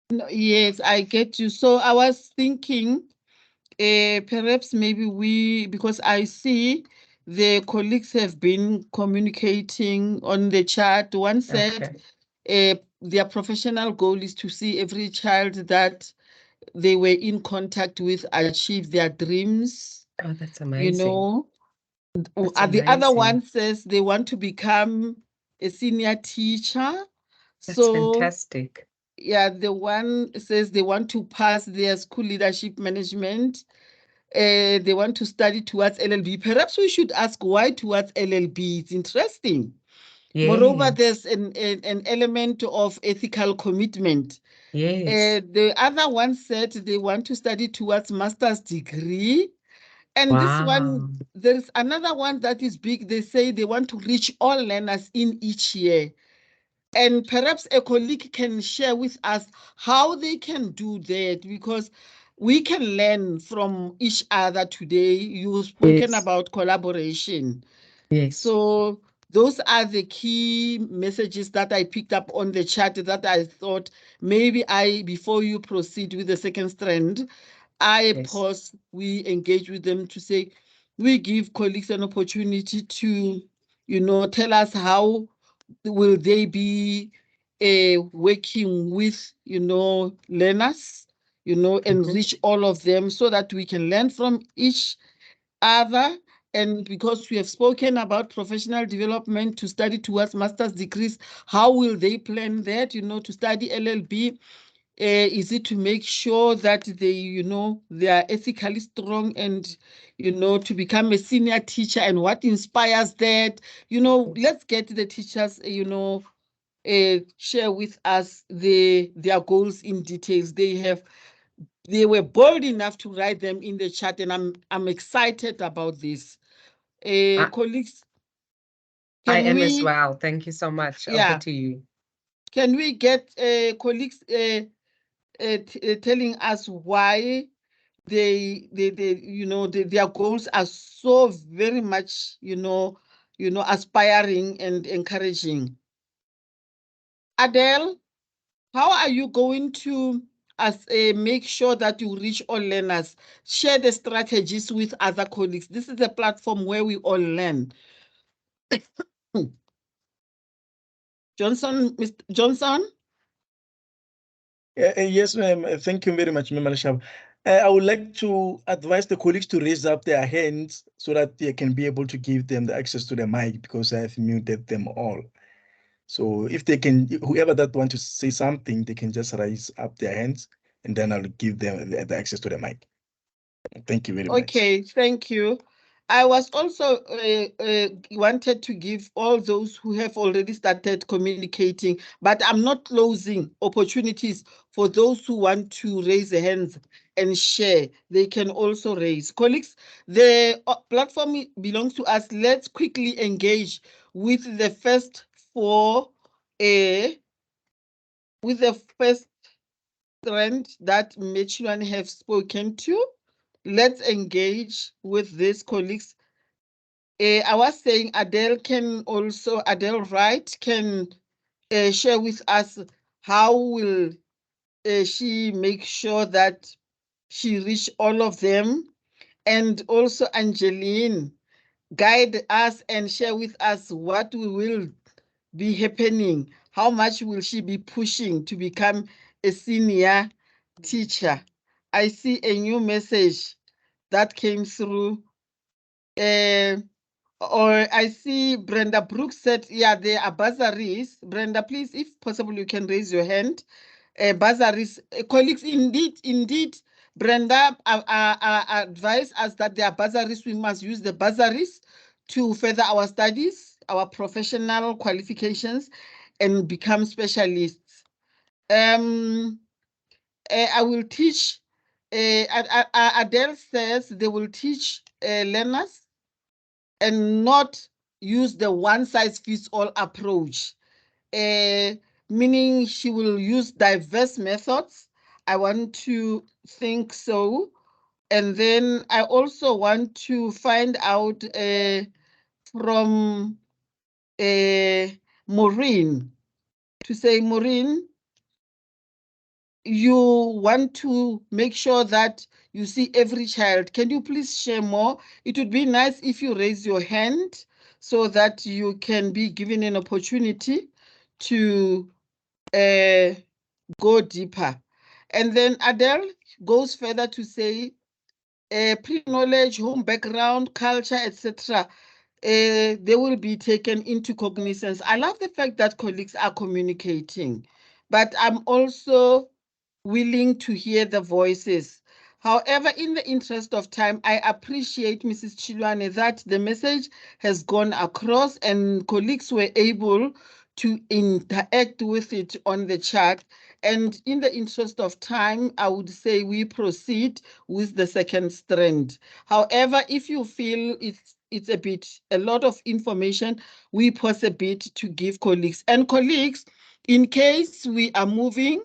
Speaker 3: No, yes, I get you. So I was thinking perhaps maybe because I see the colleagues have been communicating on the chat. One said their professional goal is to see every child that they were in contact with achieve their dreams.
Speaker 1: Oh, that's amazing.
Speaker 3: You know,
Speaker 1: That's
Speaker 3: the other
Speaker 1: amazing.
Speaker 3: one says they want to become a senior teacher.
Speaker 1: That's
Speaker 3: So
Speaker 1: fantastic.
Speaker 3: yeah, the one says they want to pass their school leadership management. They want to study towards LLB. Perhaps we should ask why towards LLB. It's interesting. Moreover,
Speaker 1: Yes.
Speaker 3: there's an element of ethical commitment.
Speaker 1: Yes.
Speaker 3: The other one said they want to study towards master's degree. And this
Speaker 1: Wow.
Speaker 3: one, there's another one that is big. They say they want to reach all learners in each year. And perhaps a colleague can share with us how they can do that, because we can learn from each other today. You've spoken
Speaker 1: Yes.
Speaker 3: about collaboration.
Speaker 1: Yes.
Speaker 3: So those are the key messages that I picked up on the chat that I thought maybe before you proceed with the second strand,
Speaker 1: Yes.
Speaker 3: pause, we engage with them to say, we give colleagues an opportunity to, tell us how will they be working with, learners, and reach all of them so that we can learn from each other. And because we have spoken about professional development to study towards master's degrees, how will they plan that, to study LLB? Is it to make sure that they, they are ethically strong and, to become a senior teacher, and what inspires that? Let's get the teachers, share with us their goals in details. They were bold enough to write them in the chat, and I'm excited about this. Colleagues,
Speaker 1: I
Speaker 3: can
Speaker 1: am as
Speaker 3: we,
Speaker 1: well. Thank you so much. Over
Speaker 3: yeah,
Speaker 1: to you.
Speaker 3: can we get colleagues telling us why their goals are so very much, aspiring and encouraging? Adele, how are you going to make sure that you reach all learners? Share the strategies with other colleagues. This is a platform where we all learn. Johnson, Mr. Johnson?
Speaker 2: Yes, ma'am. Thank you very much, Ma'am Alshab. I would like to advise the colleagues to raise up their hands so that they can be able to give them the access to the mic, because I have muted them all. So if they can, whoever that want to say something, they can just raise up their hands, and then I'll give them the access to the mic. Thank you very much.
Speaker 3: Okay, thank you. I was also wanted to give all those who have already started communicating, but I'm not closing opportunities for those who want to raise their hands and share. They can also raise. Colleagues, the platform belongs to us. Let's quickly engage with the first four, with the first trend that Mitchell have spoken to. Let's engage with these colleagues. I was saying Adele Wright can share with us how will she make sure that she reach all of them, and also Angeline guide us and share with us what will be happening. How much will she be pushing to become a senior teacher? I see a new message that came through. Or I see Brenda Brooks said, yeah, there are bursaries. Brenda, please, if possible, you can raise your hand. Bursaries, colleagues, indeed, Brenda advised us that there are bursaries. We must use the bursaries to further our studies, our professional qualifications, and become specialists. I will teach, Adele says they will teach learners and not use the one-size-fits-all approach, meaning she will use diverse methods. I want to think so. And then I also want to find out from Maureen, to say, Maureen, you want to make sure that you see every child. Can you please share more? It would be nice if you raise your hand so that you can be given an opportunity to go deeper. And then Adele goes further to say, pre-knowledge, home background, culture, etc. They will be taken into cognizance. I love the fact that colleagues are communicating, but I'm also willing to hear the voices. However, in the interest of time, I appreciate Mrs. Chilwane that the message has gone across and colleagues were able to interact with it on the chat. And in the interest of time, I would say we proceed with the second strand. However, if you feel it's a lot of information, we pause a bit to give colleagues. And colleagues, in case we are moving,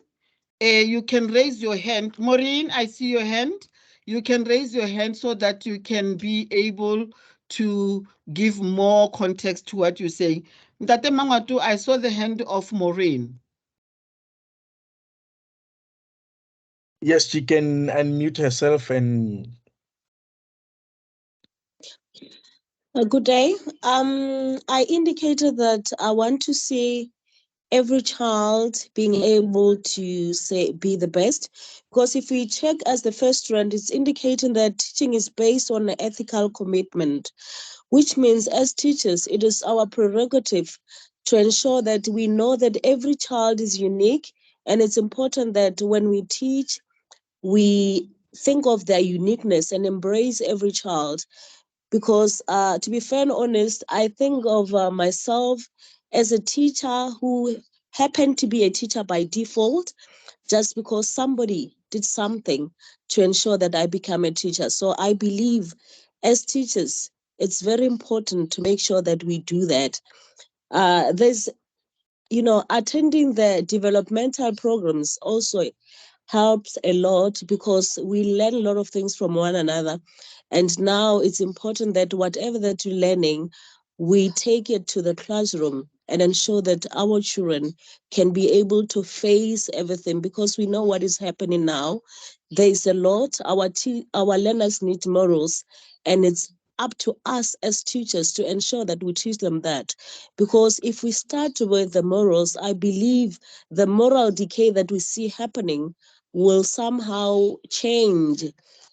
Speaker 3: you can raise your hand. Maureen, I see your hand. You can raise your hand so that you can be able to give more context to what you're saying. Ntate Mangwatu, I saw the hand of Maureen.
Speaker 2: Yes, she can unmute herself and.
Speaker 4: Good day. I indicated that I want to see every child being able to be the best, because if we check as the first trend, it's indicating that teaching is based on an ethical commitment, which means as teachers, it is our prerogative to ensure that we know that every child is unique, and it's important that when we teach, we think of their uniqueness and embrace every child. Because to be fair and honest, I think of myself as a teacher who happened to be a teacher by default, just because somebody did something to ensure that I become a teacher. So I believe as teachers, it's very important to make sure that we do that. There's, attending the developmental programs also helps a lot, because we learn a lot of things from one another. And now it's important that whatever that we're learning, we take it to the classroom and ensure that our children can be able to face everything, because we know what is happening now. There is a lot. Our learners need morals, and it's up to us as teachers to ensure that we teach them that. Because if we start with the morals, I believe the moral decay that we see happening will somehow change,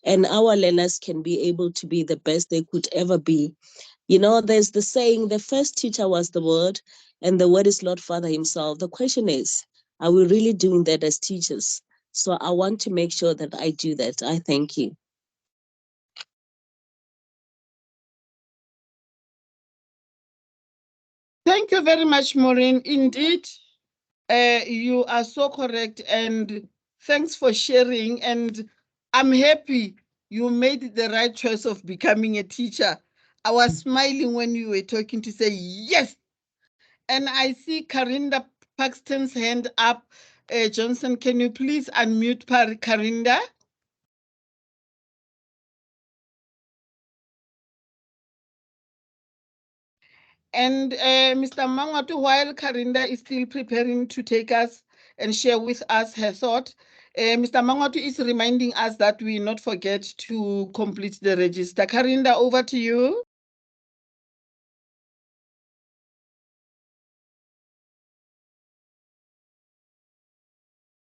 Speaker 4: and our learners can be able to be the best they could ever be. There's the saying, the first teacher was the Word, and the Word is Lord Father himself. The question is, are we really doing that as teachers? So I want to make sure that I do that. I thank you.
Speaker 3: Thank you very much, Maureen. Indeed, you are so correct, and thanks for sharing. And I'm happy you made the right choice of becoming a teacher. I was smiling when you were talking to say yes. And I see Karinda Paxton's hand up. Johnson, can you please unmute Karinda? And Mr. Mangwatu, while Karinda is still preparing to take us and share with us her thought, Mr. Mangwatu is reminding us that we not forget to complete the register. Karinda, over to you.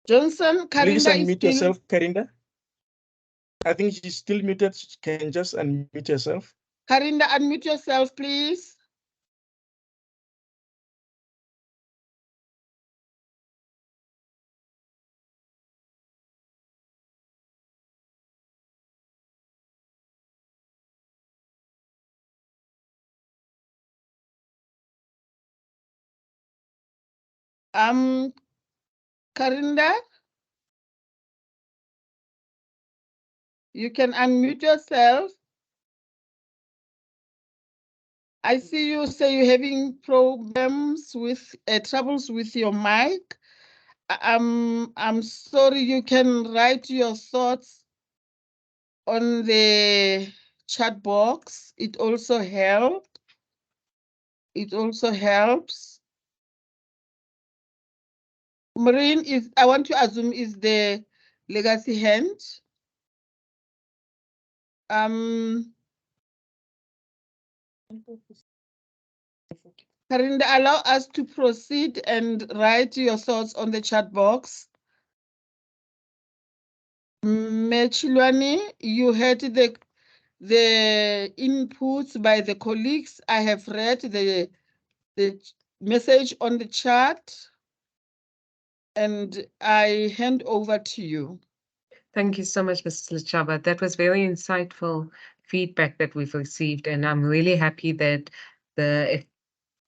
Speaker 3: Johnson,
Speaker 2: Please
Speaker 3: Karinda is
Speaker 2: unmute
Speaker 3: still...
Speaker 2: yourself, Karinda. I think she's still muted. She can just unmute yourself.
Speaker 3: Karinda, unmute yourself, please. Karinda, you can unmute yourself. I see you say you're having problems with troubles with your mic. I'm sorry, you can write your thoughts on the chat box. It also helps. It also helps. Maureen, I want to assume is the legacy hand. Karinda, allow us to proceed and write your thoughts on the chat box. Mechilwane, you heard the inputs by the colleagues. I have read the message on the chat, and I hand over to you.
Speaker 1: Thank you so much, Mrs. Lachaba. That was very insightful feedback that we've received, and I'm really happy that the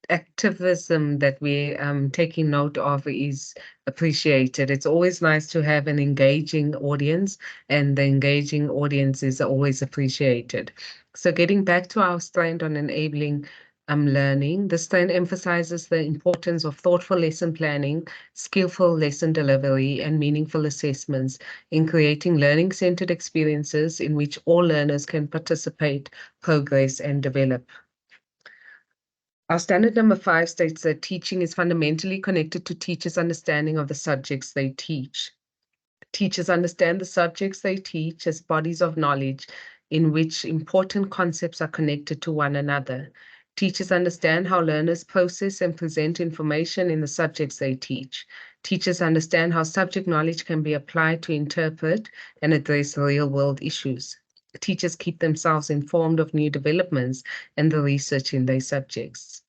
Speaker 1: activism that we're taking note of is appreciated. It's always nice to have an engaging audience, and the engaging audience is always appreciated. So getting back to our strand on enabling learning, the strand emphasizes the importance of thoughtful lesson planning, skillful lesson delivery, and meaningful assessments in creating learning-centered experiences in which all learners can participate, progress, and develop. Our standard number 5 states that teaching is fundamentally connected to teachers' understanding of the subjects they teach. Teachers understand the subjects they teach as bodies of knowledge in which important concepts are connected to one another. Teachers understand how learners process and present information in the subjects they teach. Teachers understand how subject knowledge can be applied to interpret and address real-world issues. Teachers keep themselves informed of new developments and the research in their subjects.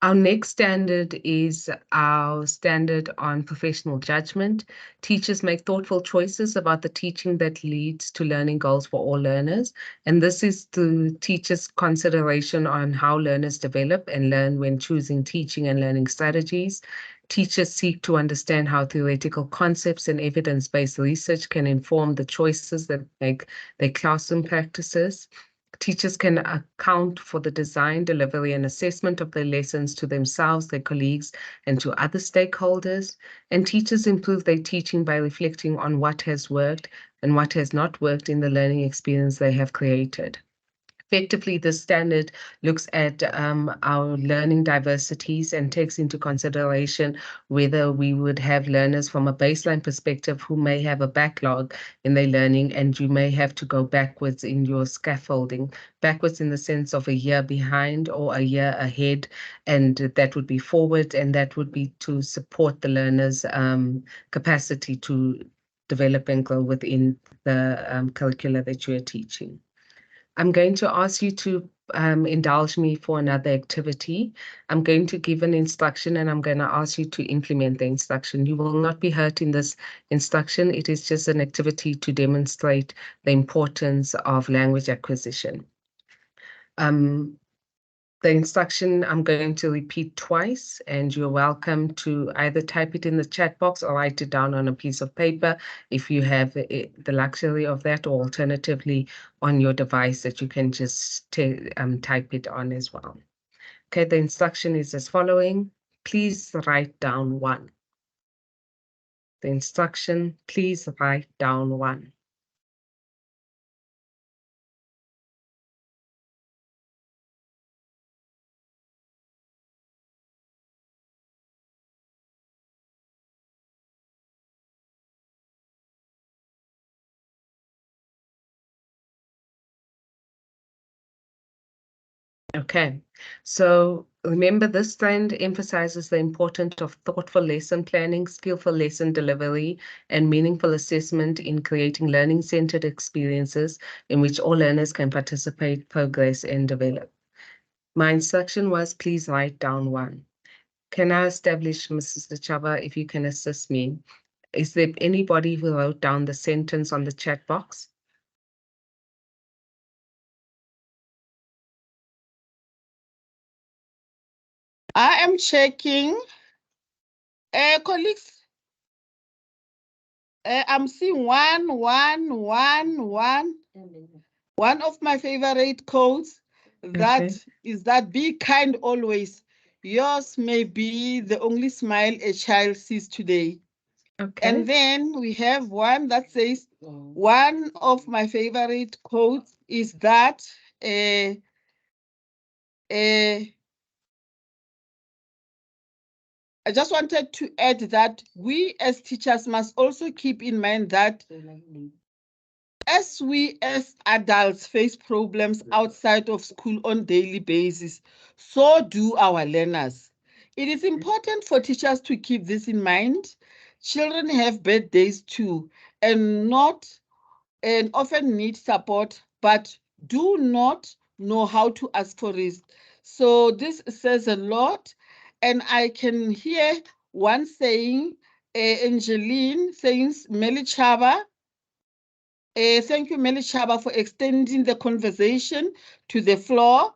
Speaker 1: Our next standard is our standard on professional judgment. Teachers make thoughtful choices about the teaching that leads to learning goals for all learners. And this is through teachers' consideration on how learners develop and learn when choosing teaching and learning strategies. Teachers seek to understand how theoretical concepts and evidence-based research can inform the choices that make their classroom practices. Teachers can account for the design, delivery, and assessment of their lessons to themselves, their colleagues, and to other stakeholders. And teachers improve their teaching by reflecting on what has worked and what has not worked in the learning experience they have created. Effectively, this standard looks at our learning diversities and takes into consideration whether we would have learners from a baseline perspective who may have a backlog in their learning, and you may have to go backwards in your scaffolding, backwards in the sense of a year behind or a year ahead, and that would be forward, and that would be to support the learner's capacity to develop and grow within the curricula that you are teaching. I'm going to ask you to indulge me for another activity. I'm going to give an instruction and I'm going to ask you to implement the instruction. You will not be hurt in this instruction. It is just an activity to demonstrate the importance of language acquisition. The instruction I'm going to repeat twice, and you're welcome to either type it in the chat box or write it down on a piece of paper if you have the luxury of that, or alternatively on your device that you can just type it on as well. Okay, the instruction is as following. Please write down 1. The instruction, please write down 1. Okay, so remember, this strand emphasizes the importance of thoughtful lesson planning, skillful lesson delivery, and meaningful assessment in creating learning-centered experiences in which all learners can participate, progress, and develop. My instruction was, please write down 1. Can I establish, Mrs. Lachaba, if you can assist me? Is there anybody who wrote down the sentence on the chat box?
Speaker 3: I am checking. Colleagues, I'm seeing 1, 1, 1, 1. One of my favorite quotes, that is that be kind always. Yours may be the only smile a child sees today.
Speaker 1: Okay.
Speaker 3: And then we have one that says, one of my favorite quotes is that I just wanted to add that we as teachers must also keep in mind that as we as adults face problems outside of school on a daily basis, so do our learners. It is important for teachers to keep this in mind. Children have bad days too, and often need support, but do not know how to ask for it. So this says a lot. And I can hear one saying, Angeline thanks Meli Chaba. Thank you, Meli Chaba, for extending the conversation to the floor.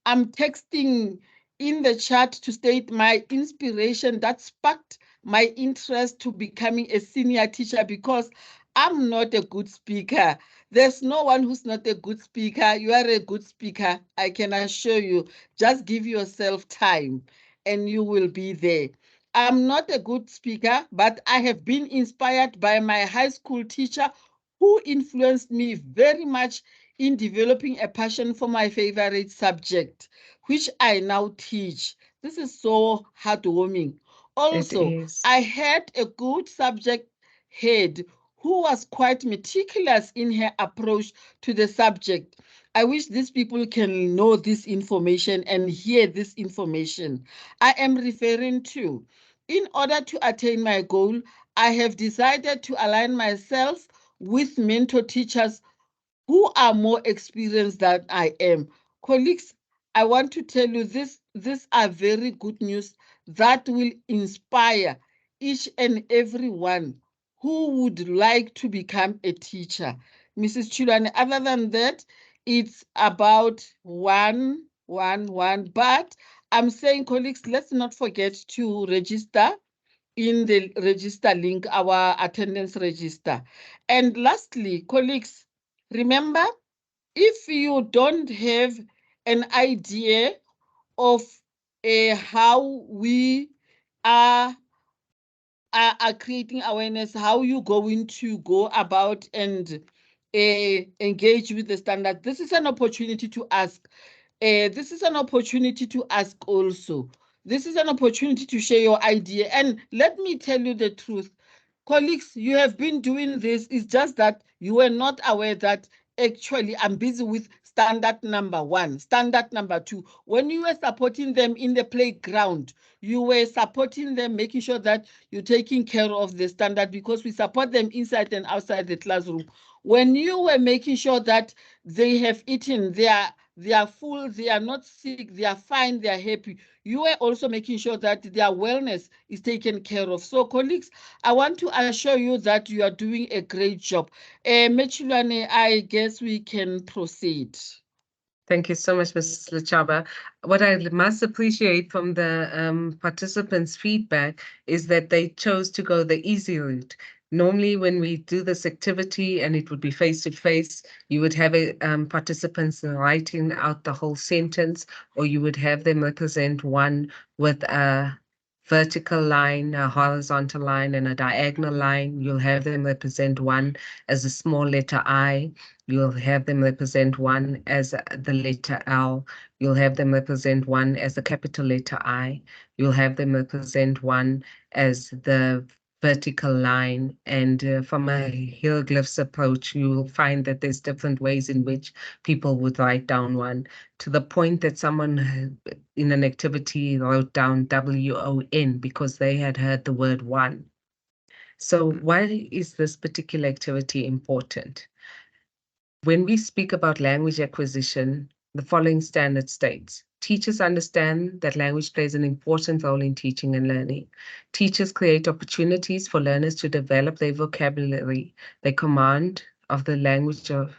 Speaker 3: I'm texting in the chat to state my inspiration that sparked my interest to becoming a senior teacher because I'm not a good speaker. There's no one who's not a good speaker. You are a good speaker, I can assure you. Just give yourself time and you will be there. I'm not a good speaker, but I have been inspired by my high school teacher who influenced me very much in developing a passion for my favorite subject, which I now teach. This is so heartwarming. Also,
Speaker 1: is.
Speaker 3: I had a good subject head who was quite meticulous in her approach to the subject. I wish these people can know this information and hear this information. I am referring to, in order to attain my goal, I have decided to align myself with mentor teachers who are more experienced than I am. Colleagues, I want to tell you these are very good news that will inspire each and every one who would like to become a teacher. Mrs. Chulani, other than that, it's about one, but I'm saying, colleagues, let's not forget to register in the register link, our attendance register. And lastly, colleagues, remember, if you don't have an idea of how we are creating awareness, how you going to go about and engage with the standard, this is an opportunity to ask. This is an opportunity to ask also. This is an opportunity to share your idea. And let me tell you the truth. Colleagues, you have been doing this. It's just that you were not aware that actually I'm busy with standard number 1, standard number 2. When you were supporting them in the playground, you were supporting them, making sure that you're taking care of the standard because we support them inside and outside the classroom. When you were making sure that they have eaten, they are full, they are not sick, they are fine, they are happy, you are also making sure that their wellness is taken care of. So colleagues, I want to assure you that you are doing a great job. Mechulane, I guess we can proceed.
Speaker 1: Thank you so much, Mrs. Lachaba. What I must appreciate from the participants' feedback is that they chose to go the easy route. Normally, when we do this activity and it would be face-to-face, you would have participants writing out the whole sentence, or you would have them represent one with a vertical line, a horizontal line, and a diagonal line. You'll have them represent one as a small letter I. You'll have them represent one as the letter L. You'll have them represent one as the capital letter I. You'll have them represent one as the vertical line. And from a hieroglyphs approach, you will find that there's different ways in which people would write down one, to the point that someone in an activity wrote down WON because they had heard the word one. So why is this particular activity important? When we speak about language acquisition, the following standard states: teachers understand that language plays an important role in teaching and learning. Teachers create opportunities for learners to develop their vocabulary, their command of the language of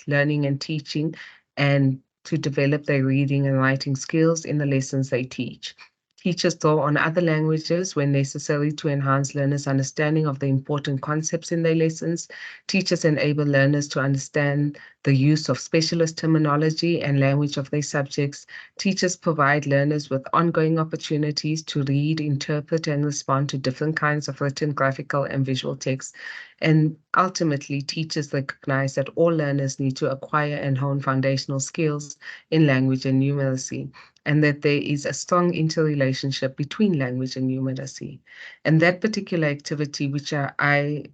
Speaker 1: learning and teaching, and to develop their reading and writing skills in the lessons they teach. Teachers draw on other languages when necessary to enhance learners' understanding of the important concepts in their lessons. Teachers enable learners to understand the use of specialist terminology and language of their subjects. Teachers provide learners with ongoing opportunities to read, interpret, and respond to different kinds of written, graphical, and visual text. And ultimately, teachers recognize that all learners need to acquire and hone foundational skills in language and numeracy, and that there is a strong interrelationship between language and numeracy. And that particular activity, which I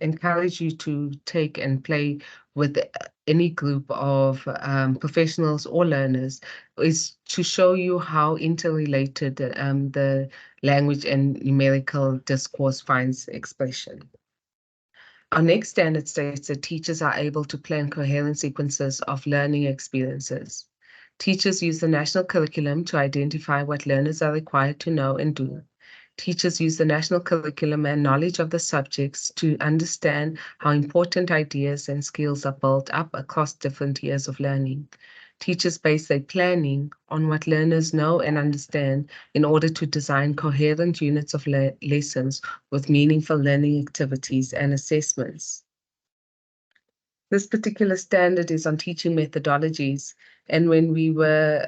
Speaker 1: encourage you to take and play with any group of professionals or learners, is to show you how interrelated the language and numerical discourse finds expression. Our next standard states that teachers are able to plan coherent sequences of learning experiences. Teachers use the national curriculum to identify what learners are required to know and do. Teachers use the national curriculum and knowledge of the subjects to understand how important ideas and skills are built up across different years of learning. Teachers base their planning on what learners know and understand in order to design coherent units of lessons with meaningful learning activities and assessments. This particular standard is on teaching methodologies. And when we were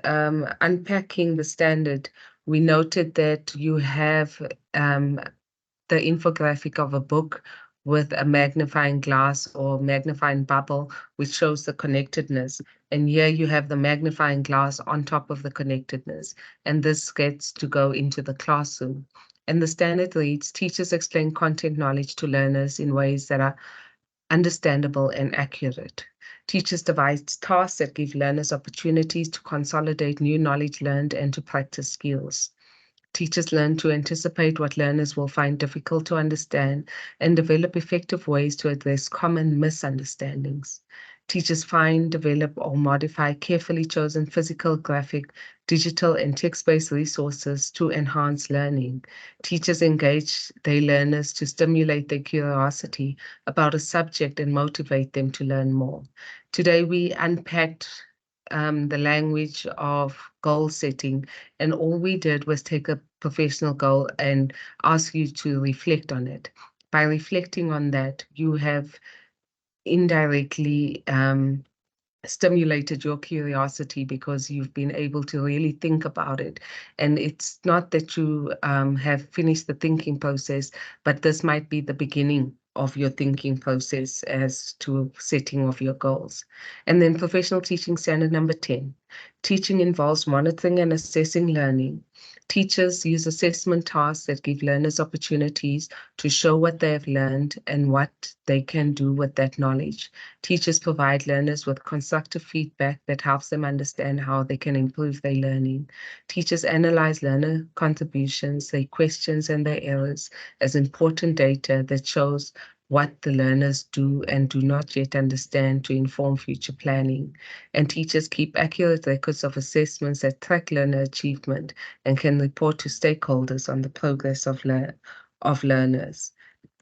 Speaker 1: unpacking the standard, we noted that you have the infographic of a book with a magnifying glass or magnifying bubble, which shows the connectedness. And here you have the magnifying glass on top of the connectedness. And this gets to go into the classroom. And the standard reads, teachers explain content knowledge to learners in ways that are understandable and accurate. Teachers devise tasks that give learners opportunities to consolidate new knowledge learned and to practice skills. Teachers learn to anticipate what learners will find difficult to understand and develop effective ways to address common misunderstandings. Teachers find, develop, or modify carefully chosen physical, graphic, digital, and text-based resources to enhance learning. Teachers engage their learners to stimulate their curiosity about a subject and motivate them to learn more. Today, we unpacked the language of goal setting, and all we did was take a professional goal and ask you to reflect on it. By reflecting on that, you have indirectly stimulated your curiosity because you've been able to really think about it. And it's not that you have finished the thinking process, but this might be the beginning of your thinking process as to setting of your goals. And then professional teaching standard number 10. Teaching involves monitoring and assessing learning. Teachers use assessment tasks that give learners opportunities to show what they have learned and what they can do with that knowledge. Teachers provide learners with constructive feedback that helps them understand how they can improve their learning. Teachers analyze learner contributions, their questions, and their errors as important data that shows what the learners do and do not yet understand to inform future planning. And teachers keep accurate records of assessments that track learner achievement and can report to stakeholders on the progress of learners.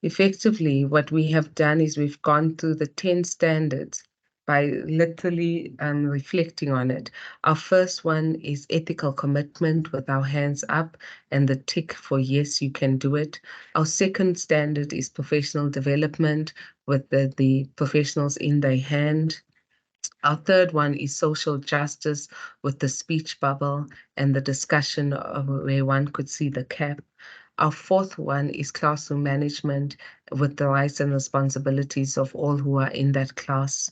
Speaker 1: Effectively, what we have done is we've gone through the 10 standards by literally reflecting on it. Our first one is ethical commitment with our hands up and the tick for yes, you can do it. Our second standard is professional development with the professionals in their hand. Our third one is social justice with the speech bubble and the discussion of where one could see the cap. Our fourth one is classroom management with the rights and responsibilities of all who are in that class.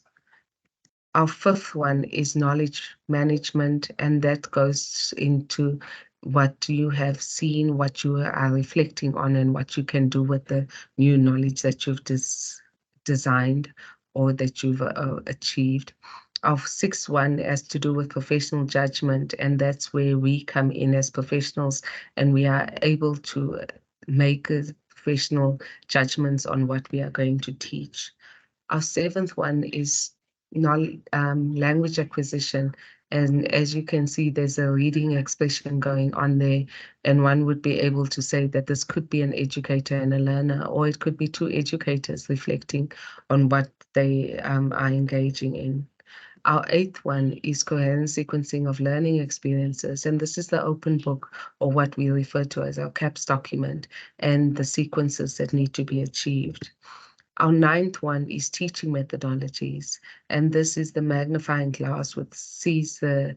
Speaker 1: Our fifth one is knowledge management, and that goes into what you have seen, what you are reflecting on, and what you can do with the new knowledge that you've designed or that you've achieved. Our sixth one has to do with professional judgment, and that's where we come in as professionals, and we are able to make professional judgments on what we are going to teach. Our seventh one is language acquisition. And as you can see, there's a reading expression going on there. And one would be able to say that this could be an educator and a learner, or it could be two educators reflecting on what they are engaging in. Our eighth one is coherent sequencing of learning experiences. And this is the open book, or what we refer to as our CAPS document, and the sequences that need to be achieved. Our ninth one is teaching methodologies, and this is the magnifying glass which sees the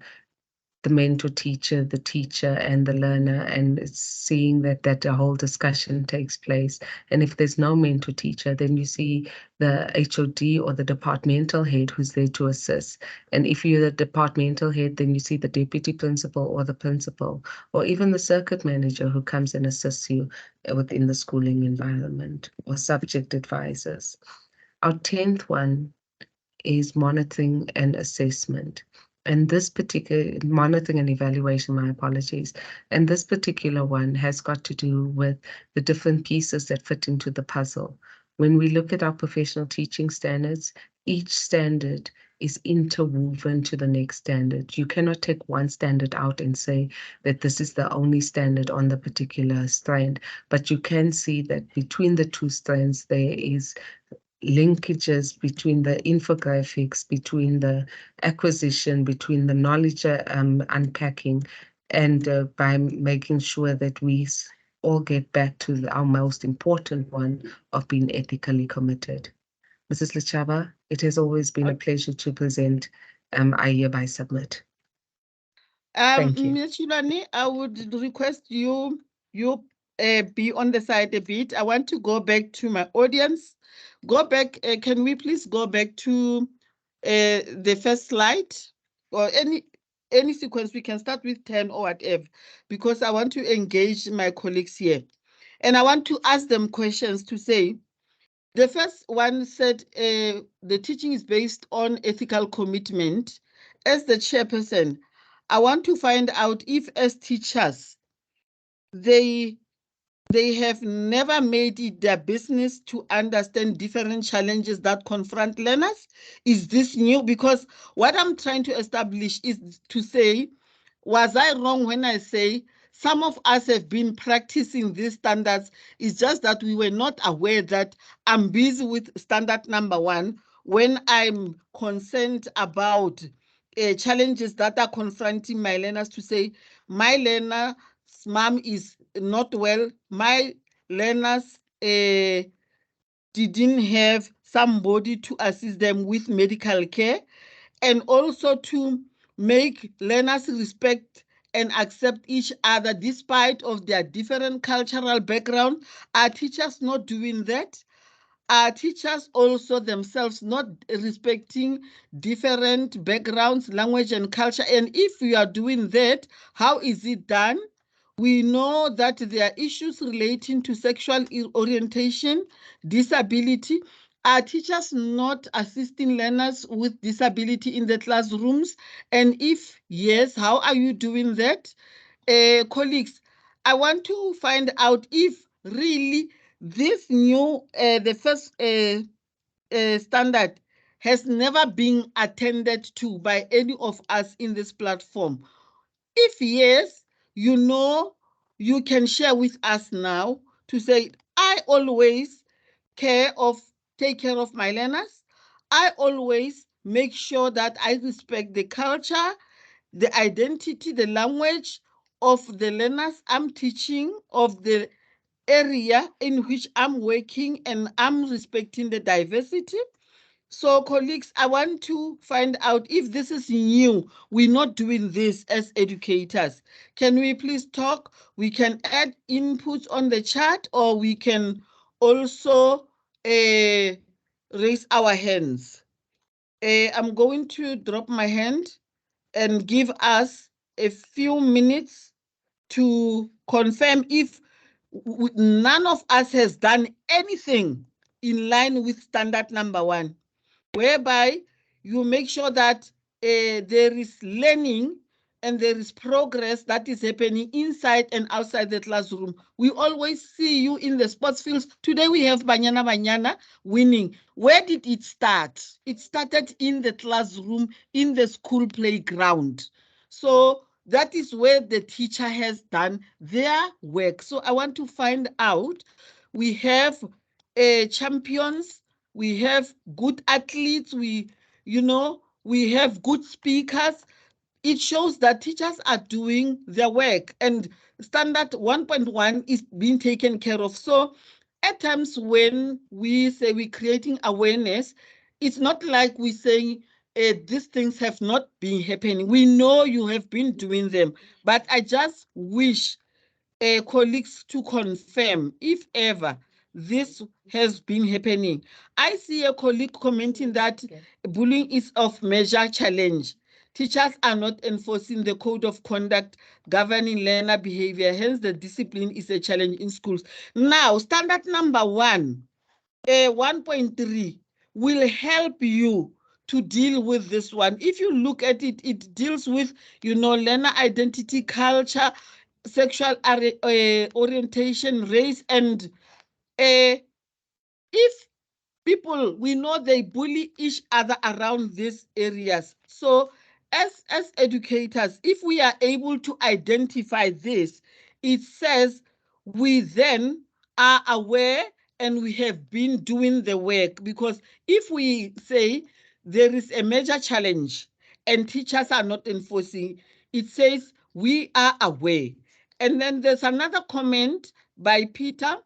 Speaker 1: mentor teacher, the teacher, and the learner, and it's seeing that a whole discussion takes place. And if there's no mentor teacher, then you see the HOD or the departmental head who's there to assist. And if you're the departmental head, then you see the deputy principal or the principal, or even the circuit manager who comes and assists you within the schooling environment, or subject advisors. Our 10th one is monitoring and assessment. And this particular monitoring and evaluation, my apologies. And this particular one has got to do with the different pieces that fit into the puzzle. When we look at our professional teaching standards, each standard is interwoven to the next standard. You cannot take one standard out and say that this is the only standard on the particular strand, but you can see that between the two strands there is linkages between the infographics, between the acquisition, between the knowledge unpacking, and by making sure that we all get back to our most important one of being ethically committed. Mrs. Lechaba, it has always been a pleasure to present. I hereby submit. Thank you.
Speaker 3: Ms. Shilani, I would request you be on the side a bit. I want to go back to my audience. Go back. Can we please go back to the first slide or any sequence? We can start with 10 or whatever, because I want to engage my colleagues here. And I want to ask them questions to say, the first one said the teaching is based on ethical commitment. As the chairperson, I want to find out if as teachers, they have never made it their business to understand different challenges that confront learners. Is this new? Because what I'm trying to establish is to say, was I wrong when I say some of us have been practicing these standards? It's just that we were not aware that I'm busy with standard number 1 when I'm concerned about challenges that are confronting my learners, to say, my learner's mom is not well, my learners didn't have somebody to assist them with medical care, and also to make learners respect and accept each other despite of their different cultural background. Are teachers not doing that? Are teachers also themselves not respecting different backgrounds, language, and culture? And if we are doing that, how is it done? We know that there are issues relating to sexual orientation, disability. Are teachers not assisting learners with disability in the classrooms? And if yes, how are you doing that? Colleagues, I want to find out if really this new, the first standard has never been attended to by any of us in this platform. If yes, you know, you can share with us now to say, I always take care of my learners. I always make sure that I respect the culture, the identity, the language of the learners I'm teaching, of the area in which I'm working, and I'm respecting the diversity. So colleagues, I want to find out if this is new. We're not doing this as educators. Can we please talk? We can add inputs on the chat, or we can also raise our hands. I'm going to drop my hand and give us a few minutes to confirm if none of us has done anything in line with standard number 1, whereby you make sure that there is learning and there is progress that is happening inside and outside the classroom. We always see you in the sports fields. Today we have Banyana Banyana winning. Where did it start? It started in the classroom, in the school playground. So that is where the teacher has done their work. So I want to find out, we have champions, we have good athletes, we have good speakers. It shows that teachers are doing their work, and standard 1.1 is being taken care of. So at times when we say we're creating awareness, it's not like we say these things have not been happening. We know you have been doing them, but I just wish colleagues to confirm if ever this has been happening. I see a colleague commenting that bullying is of major challenge. Teachers are not enforcing the code of conduct governing learner behavior, hence the discipline is a challenge in schools. Now, standard number 1, 1.3 will help you to deal with this one. If you look at it, it deals with, learner identity, culture, sexual orientation, race, and if people, we know they bully each other around these areas. So as educators, if we are able to identify this, it says we then are aware and we have been doing the work. Because if we say there is a major challenge and teachers are not enforcing, it says we are aware. And then there's another comment by Peter,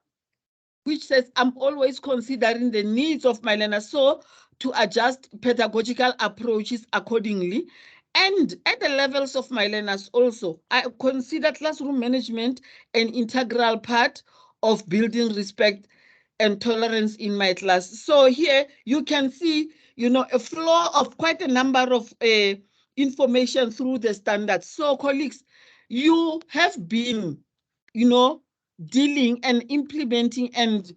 Speaker 3: which says, I'm always considering the needs of my learners, so to adjust pedagogical approaches accordingly. And at the levels of my learners also, I consider classroom management an integral part of building respect and tolerance in my class. So here you can see, a flow of quite a number of information through the standards. So colleagues, you have been, dealing and implementing and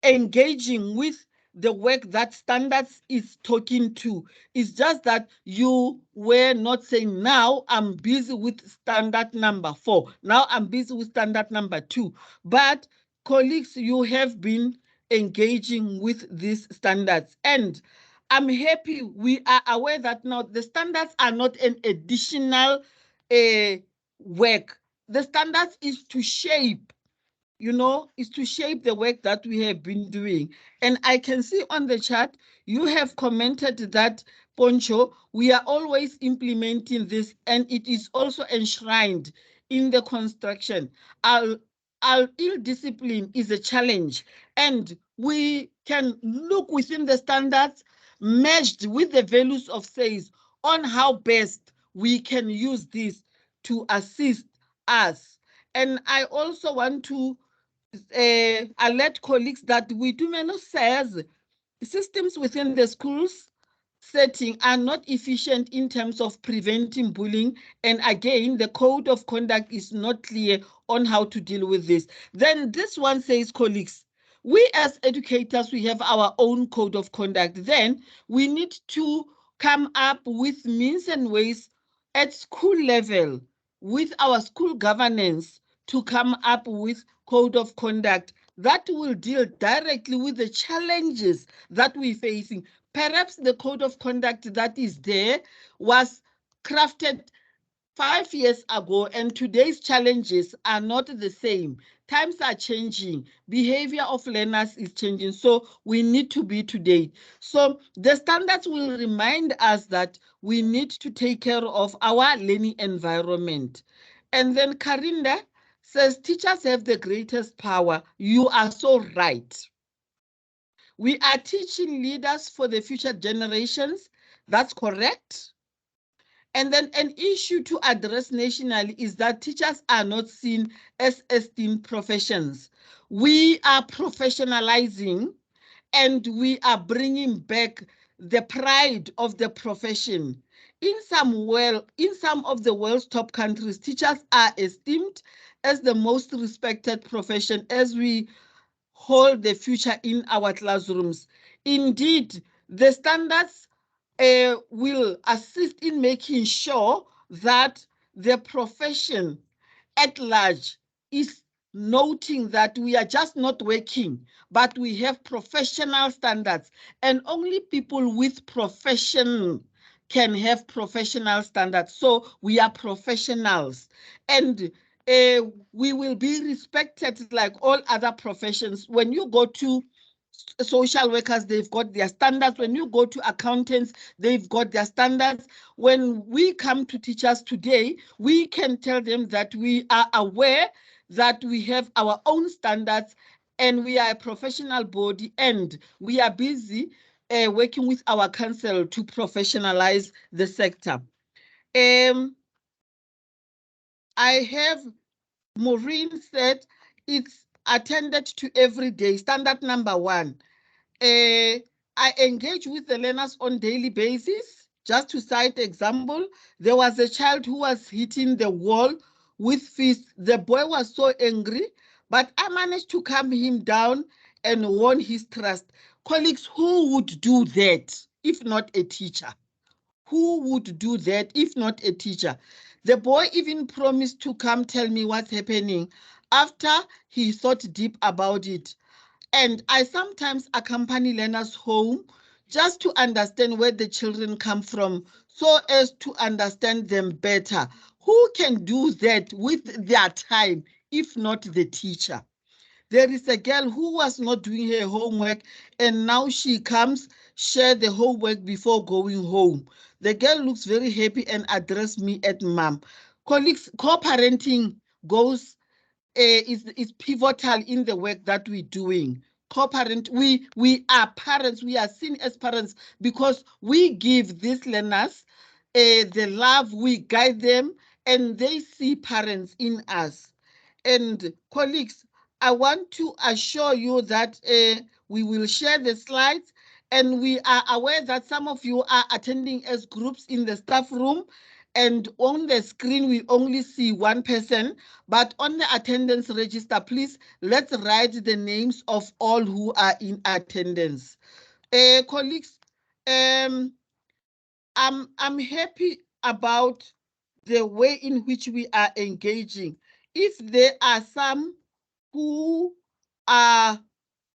Speaker 3: engaging with the work that standards is talking to. It's just that you were not saying, now I'm busy with standard number 4. Now I'm busy with standard number 2. But colleagues, you have been engaging with these standards. And I'm happy we are aware that now the standards are not an additional work. The standards is to shape is to shape the work that we have been doing. And I can see on the chat, you have commented that, Poncho, we are always implementing this, and it is also enshrined in the construction. Our ill discipline is a challenge, and we can look within the standards meshed with the values of SAYS on how best we can use this to assist us. And I also want to alert colleagues that we do many says systems within the schools setting are not efficient in terms of preventing bullying. And again, the code of conduct is not clear on how to deal with this. Then this one says, colleagues, we as educators, we have our own code of conduct. Then we need to come up with means and ways at school level with our school governance to come up with code of conduct that will deal directly with the challenges that we're facing. Perhaps the code of conduct that is there was crafted 5 years ago, and today's challenges are not the same. Times are changing. Behavior of learners is changing. So we need to be to date. So the standards will remind us that we need to take care of our learning environment. And then Karinda says, teachers have the greatest power. You are so right. We are teaching leaders for the future generations. That's correct. And then an issue to address nationally is that teachers are not seen as esteemed professions. We are professionalizing and we are bringing back the pride of the profession. In some of the world's top countries, teachers are esteemed as the most respected profession as we hold the future in our classrooms. Indeed, the standards will assist in making sure that the profession at large is noting that we are just not working, but we have professional standards, and only people with profession can have professional standards. So we are professionals, and we will be respected like all other professions. When you go to social workers, they've got their standards. When you go to accountants, they've got their standards. When we come to teachers today, we can tell them that we are aware that we have our own standards and we are a professional body and we are busy working with our council to professionalize the sector. I have Maureen said it's attended to every day, standard number 1. I engage with the learners on daily basis. Just to cite example, there was a child who was hitting the wall with fists. The boy was so angry, but I managed to calm him down and won his trust. Colleagues, who would do that if not a teacher? Who would do that if not a teacher? The boy even promised to come tell me what's happening after he thought deep about it. And I sometimes accompany learners home just to understand where the children come from so as to understand them better. Who can do that with their time if not the teacher? There is a girl who was not doing her homework and now she comes, share the homework before going home. The girl looks very happy and addressed me at mom. Colleagues, co-parenting goes is pivotal in the work that we're doing. Co-parent, we are parents, we are seen as parents because we give these learners the love, we guide them, and they see parents in us. And colleagues, I want to assure you that we will share the slides, and we are aware that some of you are attending as groups in the staff room, and on the screen we only see one person, but on the attendance register, please let's write the names of all who are in attendance. Colleagues, I'm happy about the way in which we are engaging. If there are some who are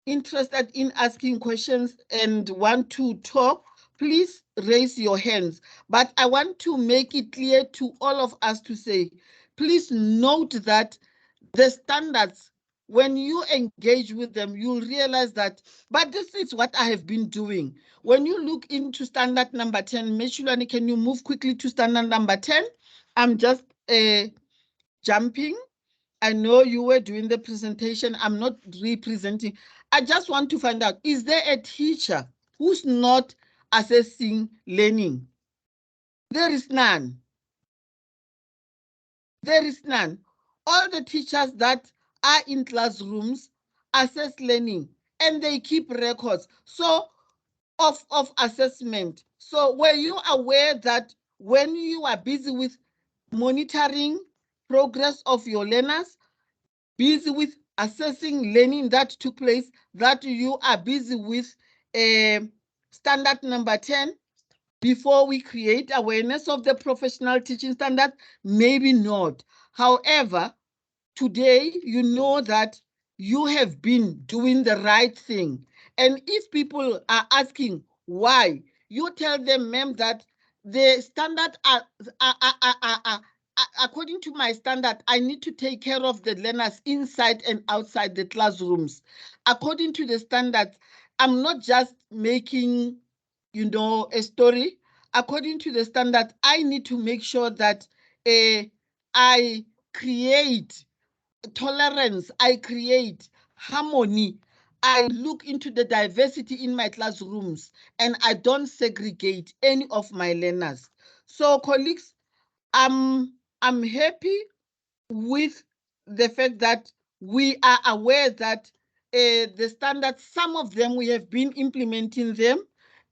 Speaker 3: interested in asking questions and want to talk, please raise your hands. But I want to make it clear to all of us to say, please note that the standards, when you engage with them, you'll realize that, but this is what I have been doing. When you look into standard number 10, Meshulani, can you move quickly to standard number 10? I'm just jumping. I know you were doing the presentation. I'm not representing. I just want to find out, is there a teacher who's not assessing learning? There is none. There is none. All the teachers that are in classrooms assess learning and they keep records of assessment. So were you aware that when you are busy with monitoring progress of your learners, busy with assessing learning that took place, that you are busy with standard number 10 before we create awareness of the professional teaching standard? Maybe not. However, today you know that you have been doing the right thing. And if people are asking why, you tell them, ma'am, that the standard according to my standard, I need to take care of the learners inside and outside the classrooms. According to the standards, I'm not just making, a story. According to the standard, I need to make sure that I create tolerance, I create harmony, I look into the diversity in my classrooms, and I don't segregate any of my learners. So colleagues, I'm happy with the fact that we are aware that the standards, some of them we have been implementing them,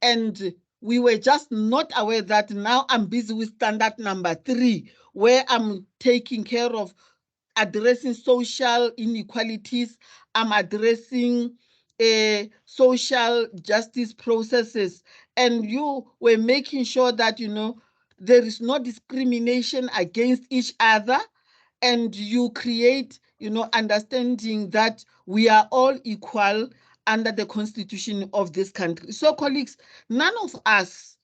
Speaker 3: and we were just not aware that now I'm busy with standard number 3, where I'm taking care of addressing social inequalities, I'm addressing social justice processes, and you were making sure that, there is no discrimination against each other, and you create, understanding that we are all equal under the constitution of this country. So colleagues, none of us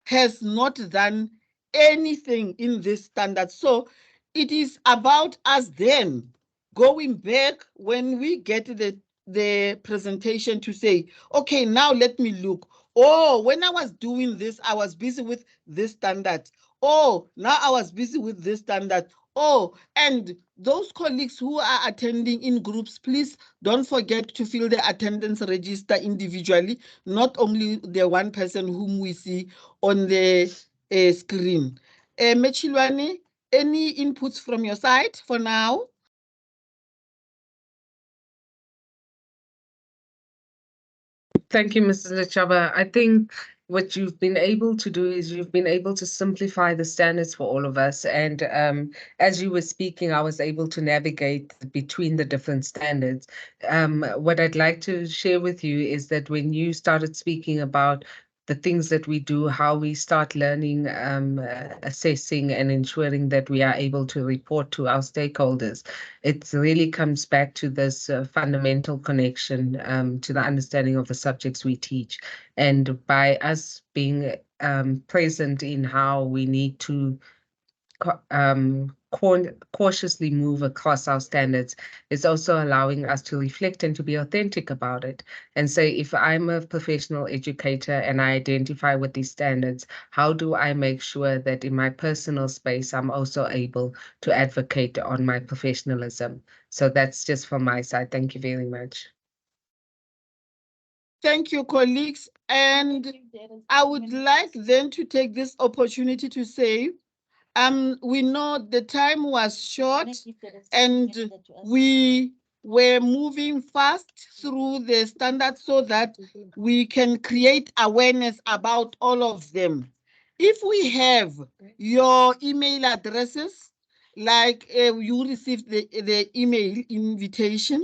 Speaker 3: has not done anything in this standard. So it is about us then going back when we get the presentation to say, okay, now let me look. Oh, when I was doing this, I was busy with this standard. Oh, now I was busy with this standard. Oh, and those colleagues who are attending in groups, please don't forget to fill the attendance register individually, not only the one person whom we see on the screen. Mechilwane, any inputs from your side for now?
Speaker 1: Thank you, Mrs. Lechaba. I think what you've been able to do is you've been able to simplify the standards for all of us. And as you were speaking, I was able to navigate between the different standards. What I'd like to share with you is that when you started speaking about the things that we do, how we start learning, assessing and ensuring that we are able to report to our stakeholders. It really comes back to this fundamental connection to the understanding of the subjects we teach. And by us being present in how we need to cautiously move across our standards, is also allowing us to reflect and to be authentic about it and say, if I'm a professional educator and I identify with these standards, how do I make sure that in my personal space, I'm also able to advocate on my professionalism? So that's just from my side. Thank you very much.
Speaker 3: Thank you, colleagues. And I would like then to take this opportunity to say, we know the time was short and we were moving fast through the standards so that we can create awareness about all of them. If we have your email addresses, like you received the email invitation,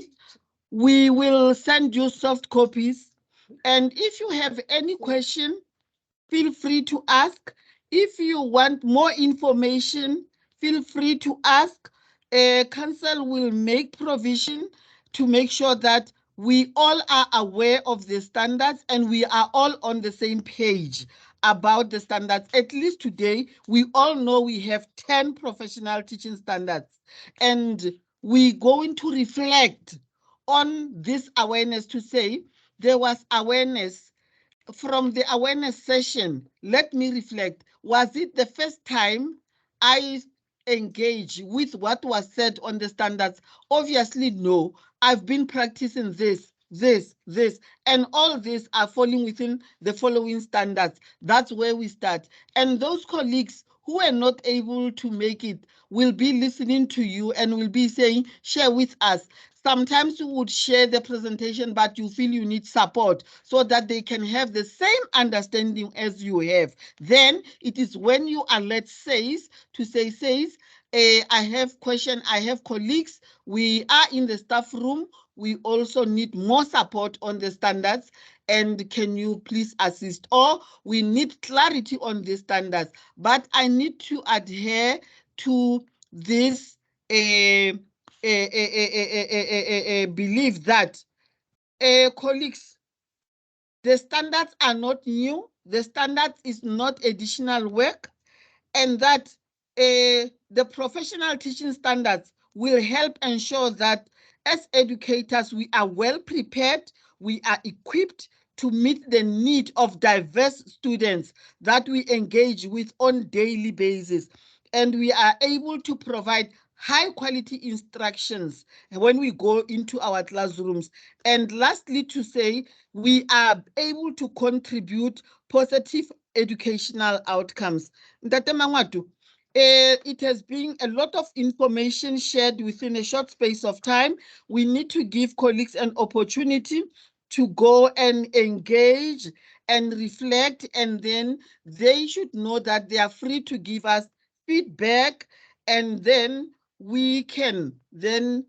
Speaker 3: we will send you soft copies. And if you have any question, feel free to ask. If you want more information, feel free to ask. Council will make provision to make sure that we all are aware of the standards and we are all on the same page about the standards. At least today, we all know we have 10 professional teaching standards, and we're going to reflect on this awareness to say there was awareness. From the awareness session, let me reflect. Was it the first time I engaged with what was said on the standards? Obviously, no. I've been practicing this, and all these are falling within the following standards. That's where we start. And those colleagues who are not able to make it will be listening to you and will be saying, share with us. Sometimes you would share the presentation, but you feel you need support so that they can have the same understanding as you have. Then it is when you alert SAIS to say, SAIS, I have question, I have colleagues, we are in the staff room, we also need more support on the standards, and can you please assist? Or we need clarity on the standards, but I need to adhere to this believe that colleagues, the standards are not new, the standards is not additional work, and that the professional teaching standards will help ensure that as educators, we are well prepared, we are equipped to meet the need of diverse students that we engage with on daily basis, and we are able to provide high quality instructions when we go into our classrooms. And lastly, to say we are able to contribute positive educational outcomes. Ntate Mangwatu, it has been a lot of information shared within a short space of time. We need to give colleagues an opportunity to go and engage and reflect, and then they should know that they are free to give us feedback, and then we can then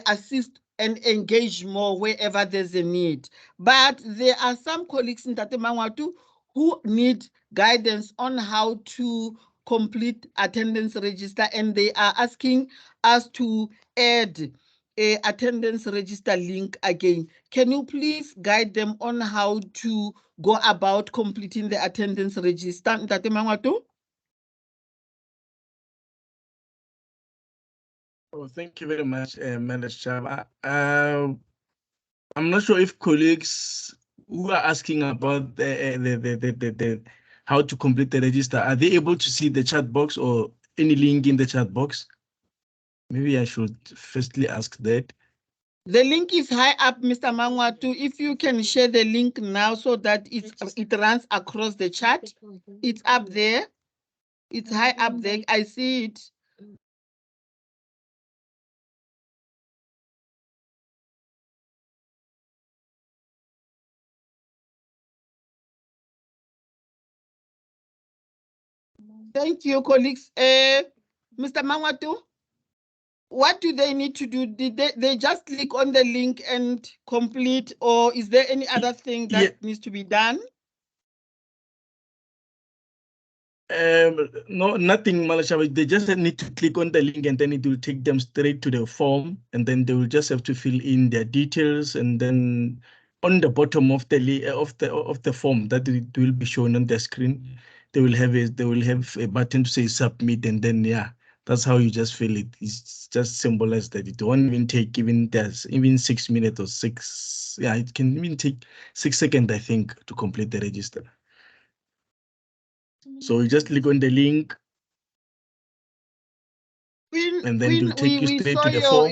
Speaker 3: assist and engage more wherever there's a need. But there are some colleagues in Ntate Mangwatu who need guidance on how to complete attendance register, and they are asking us to add a attendance register link again. Can you please guide them on how to go about completing the attendance register, Ntate Mangwatu?
Speaker 2: Oh, thank you very much, Madam Chair. I'm not sure if colleagues who are asking about the how to complete the register, are they able to see the chat box or any link in the chat box? Maybe I should firstly ask that.
Speaker 3: The link is high up, Mr. Mangwatu. If you can share the link now so that it runs across the chat, it's up there. It's high up there. I see it. Thank you, colleagues. Mr. Mangwatu, what do they need to do? Did they just click on the link and complete, or is there any other thing that needs to be done?
Speaker 2: No, nothing, Malashaba. They just need to click on the link and then it will take them straight to the form, and then they will just have to fill in their details, and then on the bottom of the form that it will be shown on the screen, they will have a button to say submit, and then yeah, that's how you just fill it. It's just simple as that. It won't even take even 6 minutes or six. Yeah, it can even take 6 seconds, I think, to complete the register. So you just click on the link, and then it will take you
Speaker 3: we
Speaker 2: straight
Speaker 3: saw
Speaker 2: to the form.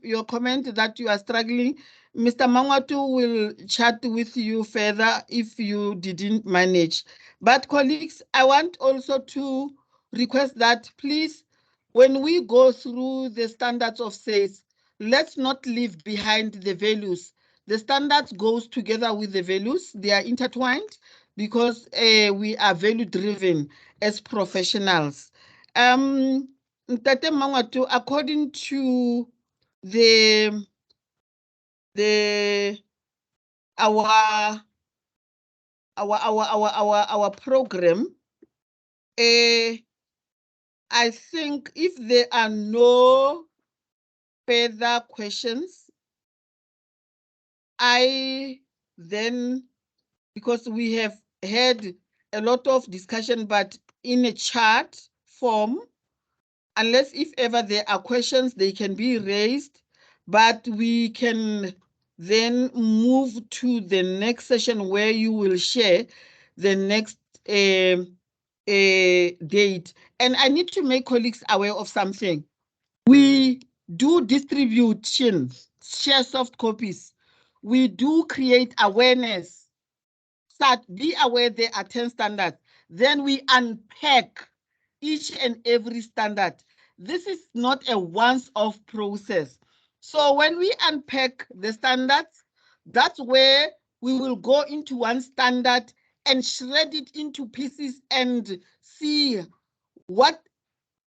Speaker 3: your comment that you are struggling. Mr. Mangwatu will chat with you further if you didn't manage. But colleagues, I want also to request that please, when we go through the standards of SAYS, let's not leave behind the values. The standards goes together with the values. They are intertwined because we are value driven as professionals. Ntate Mangwatu, according to our program, I think if there are no further questions, because we have had a lot of discussion, but in a chat form, unless if ever there are questions, they can be raised, but we can then move to the next session where you will share the next date. And I need to make colleagues aware of something. We do distribution, share soft copies. We do create awareness. Start, be aware there are 10 standards. Then we unpack each and every standard. This is not a once-off process. So when we unpack the standards, that's where we will go into one standard and shred it into pieces and see what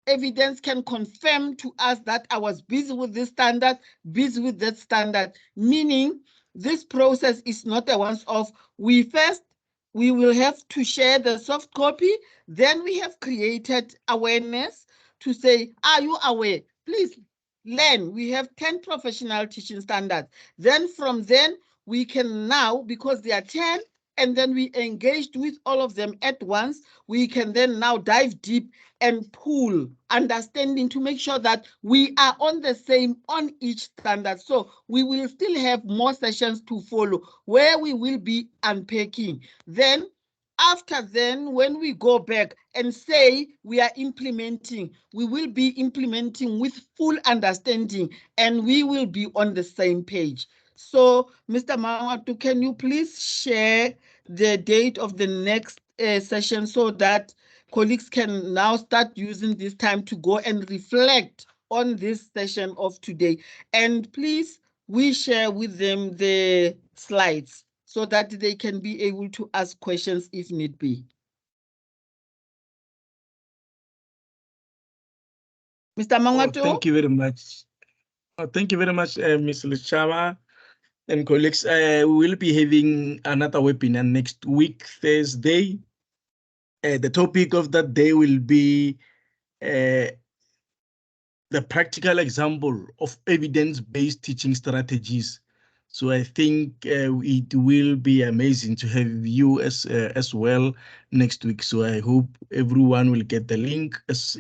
Speaker 3: evidence can confirm to us that I was busy with this standard, busy with that standard, meaning this process is not a once-off. We will have to share the soft copy. Then we have created awareness to say, are you aware? Please learn. We have 10 professional teaching standards. Then from then, we can now, because there are 10, and then we engaged with all of them at once, we can then now dive deep and pool understanding to make sure that we are on the same on each standard. So we will still have more sessions to follow where we will be unpacking. Then after then, when we go back and say we are implementing, we will be implementing with full understanding and we will be on the same page. So, Mr. Mangwatu, can you please share the date of the next session so that colleagues can now start using this time to go and reflect on this session of today? And please, we share with them the slides so that they can be able to ask questions if need be. Mr. Mangwatu?
Speaker 2: Thank you very much. Thank you very much, Ms. Luchama and colleagues. We will be having another webinar next week, Thursday. The topic of that day will be the practical example of evidence-based teaching strategies. So I think it will be amazing to have you as well next week. So I hope everyone will get the link as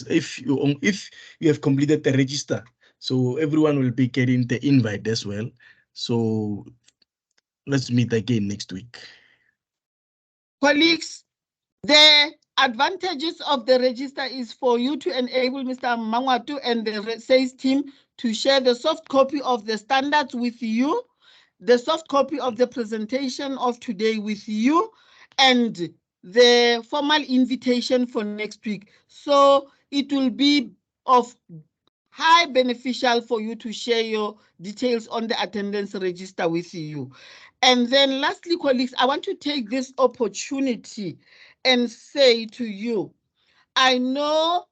Speaker 2: if you have completed the register. So everyone will be getting the invite as well. So let's meet again next week.
Speaker 3: Colleagues, the advantages of the register is for you to enable Mr. Mangwatu and the SAYS team to share the soft copy of the standards with you, the soft copy of the presentation of today with you, and the formal invitation for next week. So it will be of high beneficial for you to share your details on the attendance register with you. And then lastly, colleagues, I want to take this opportunity and say to you, I know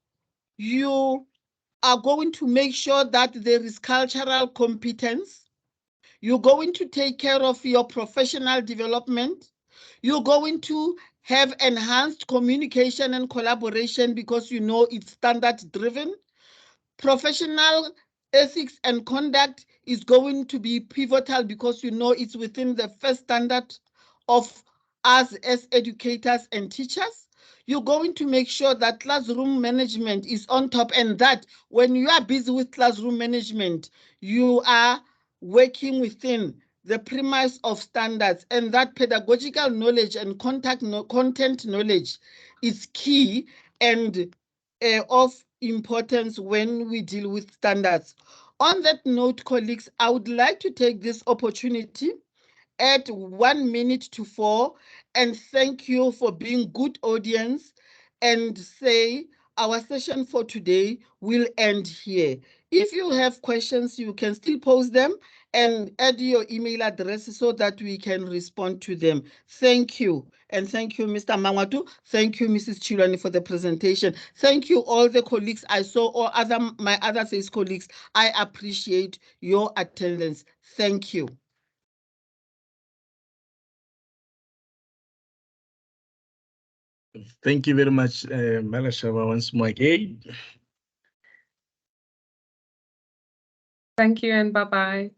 Speaker 3: you are going to make sure that there is cultural competence. You're going to take care of your professional development. You're going to have enhanced communication and collaboration because you know it's standard driven. Professional ethics and conduct is going to be pivotal because you know it's within the first standard of us as educators and teachers. You're going to make sure that classroom management is on top, and that when you are busy with classroom management, you are working within the premise of standards, and that pedagogical knowledge and content knowledge is key and of importance when we deal with standards. On that note, colleagues, I would like to take this opportunity at 1 minute to 4 and thank you for being good audience and say our session for today will end here. If you have questions, you can still post them and add your email address so that we can respond to them. Thank you. And thank you, Mr. Mangwatu. Thank you, Mrs. Chilwani, for the presentation. Thank you, all the colleagues I saw, or my other SAYS colleagues. I appreciate your attendance. Thank you.
Speaker 2: Thank you very much, Malashava, once more again.
Speaker 1: Thank you and bye-bye.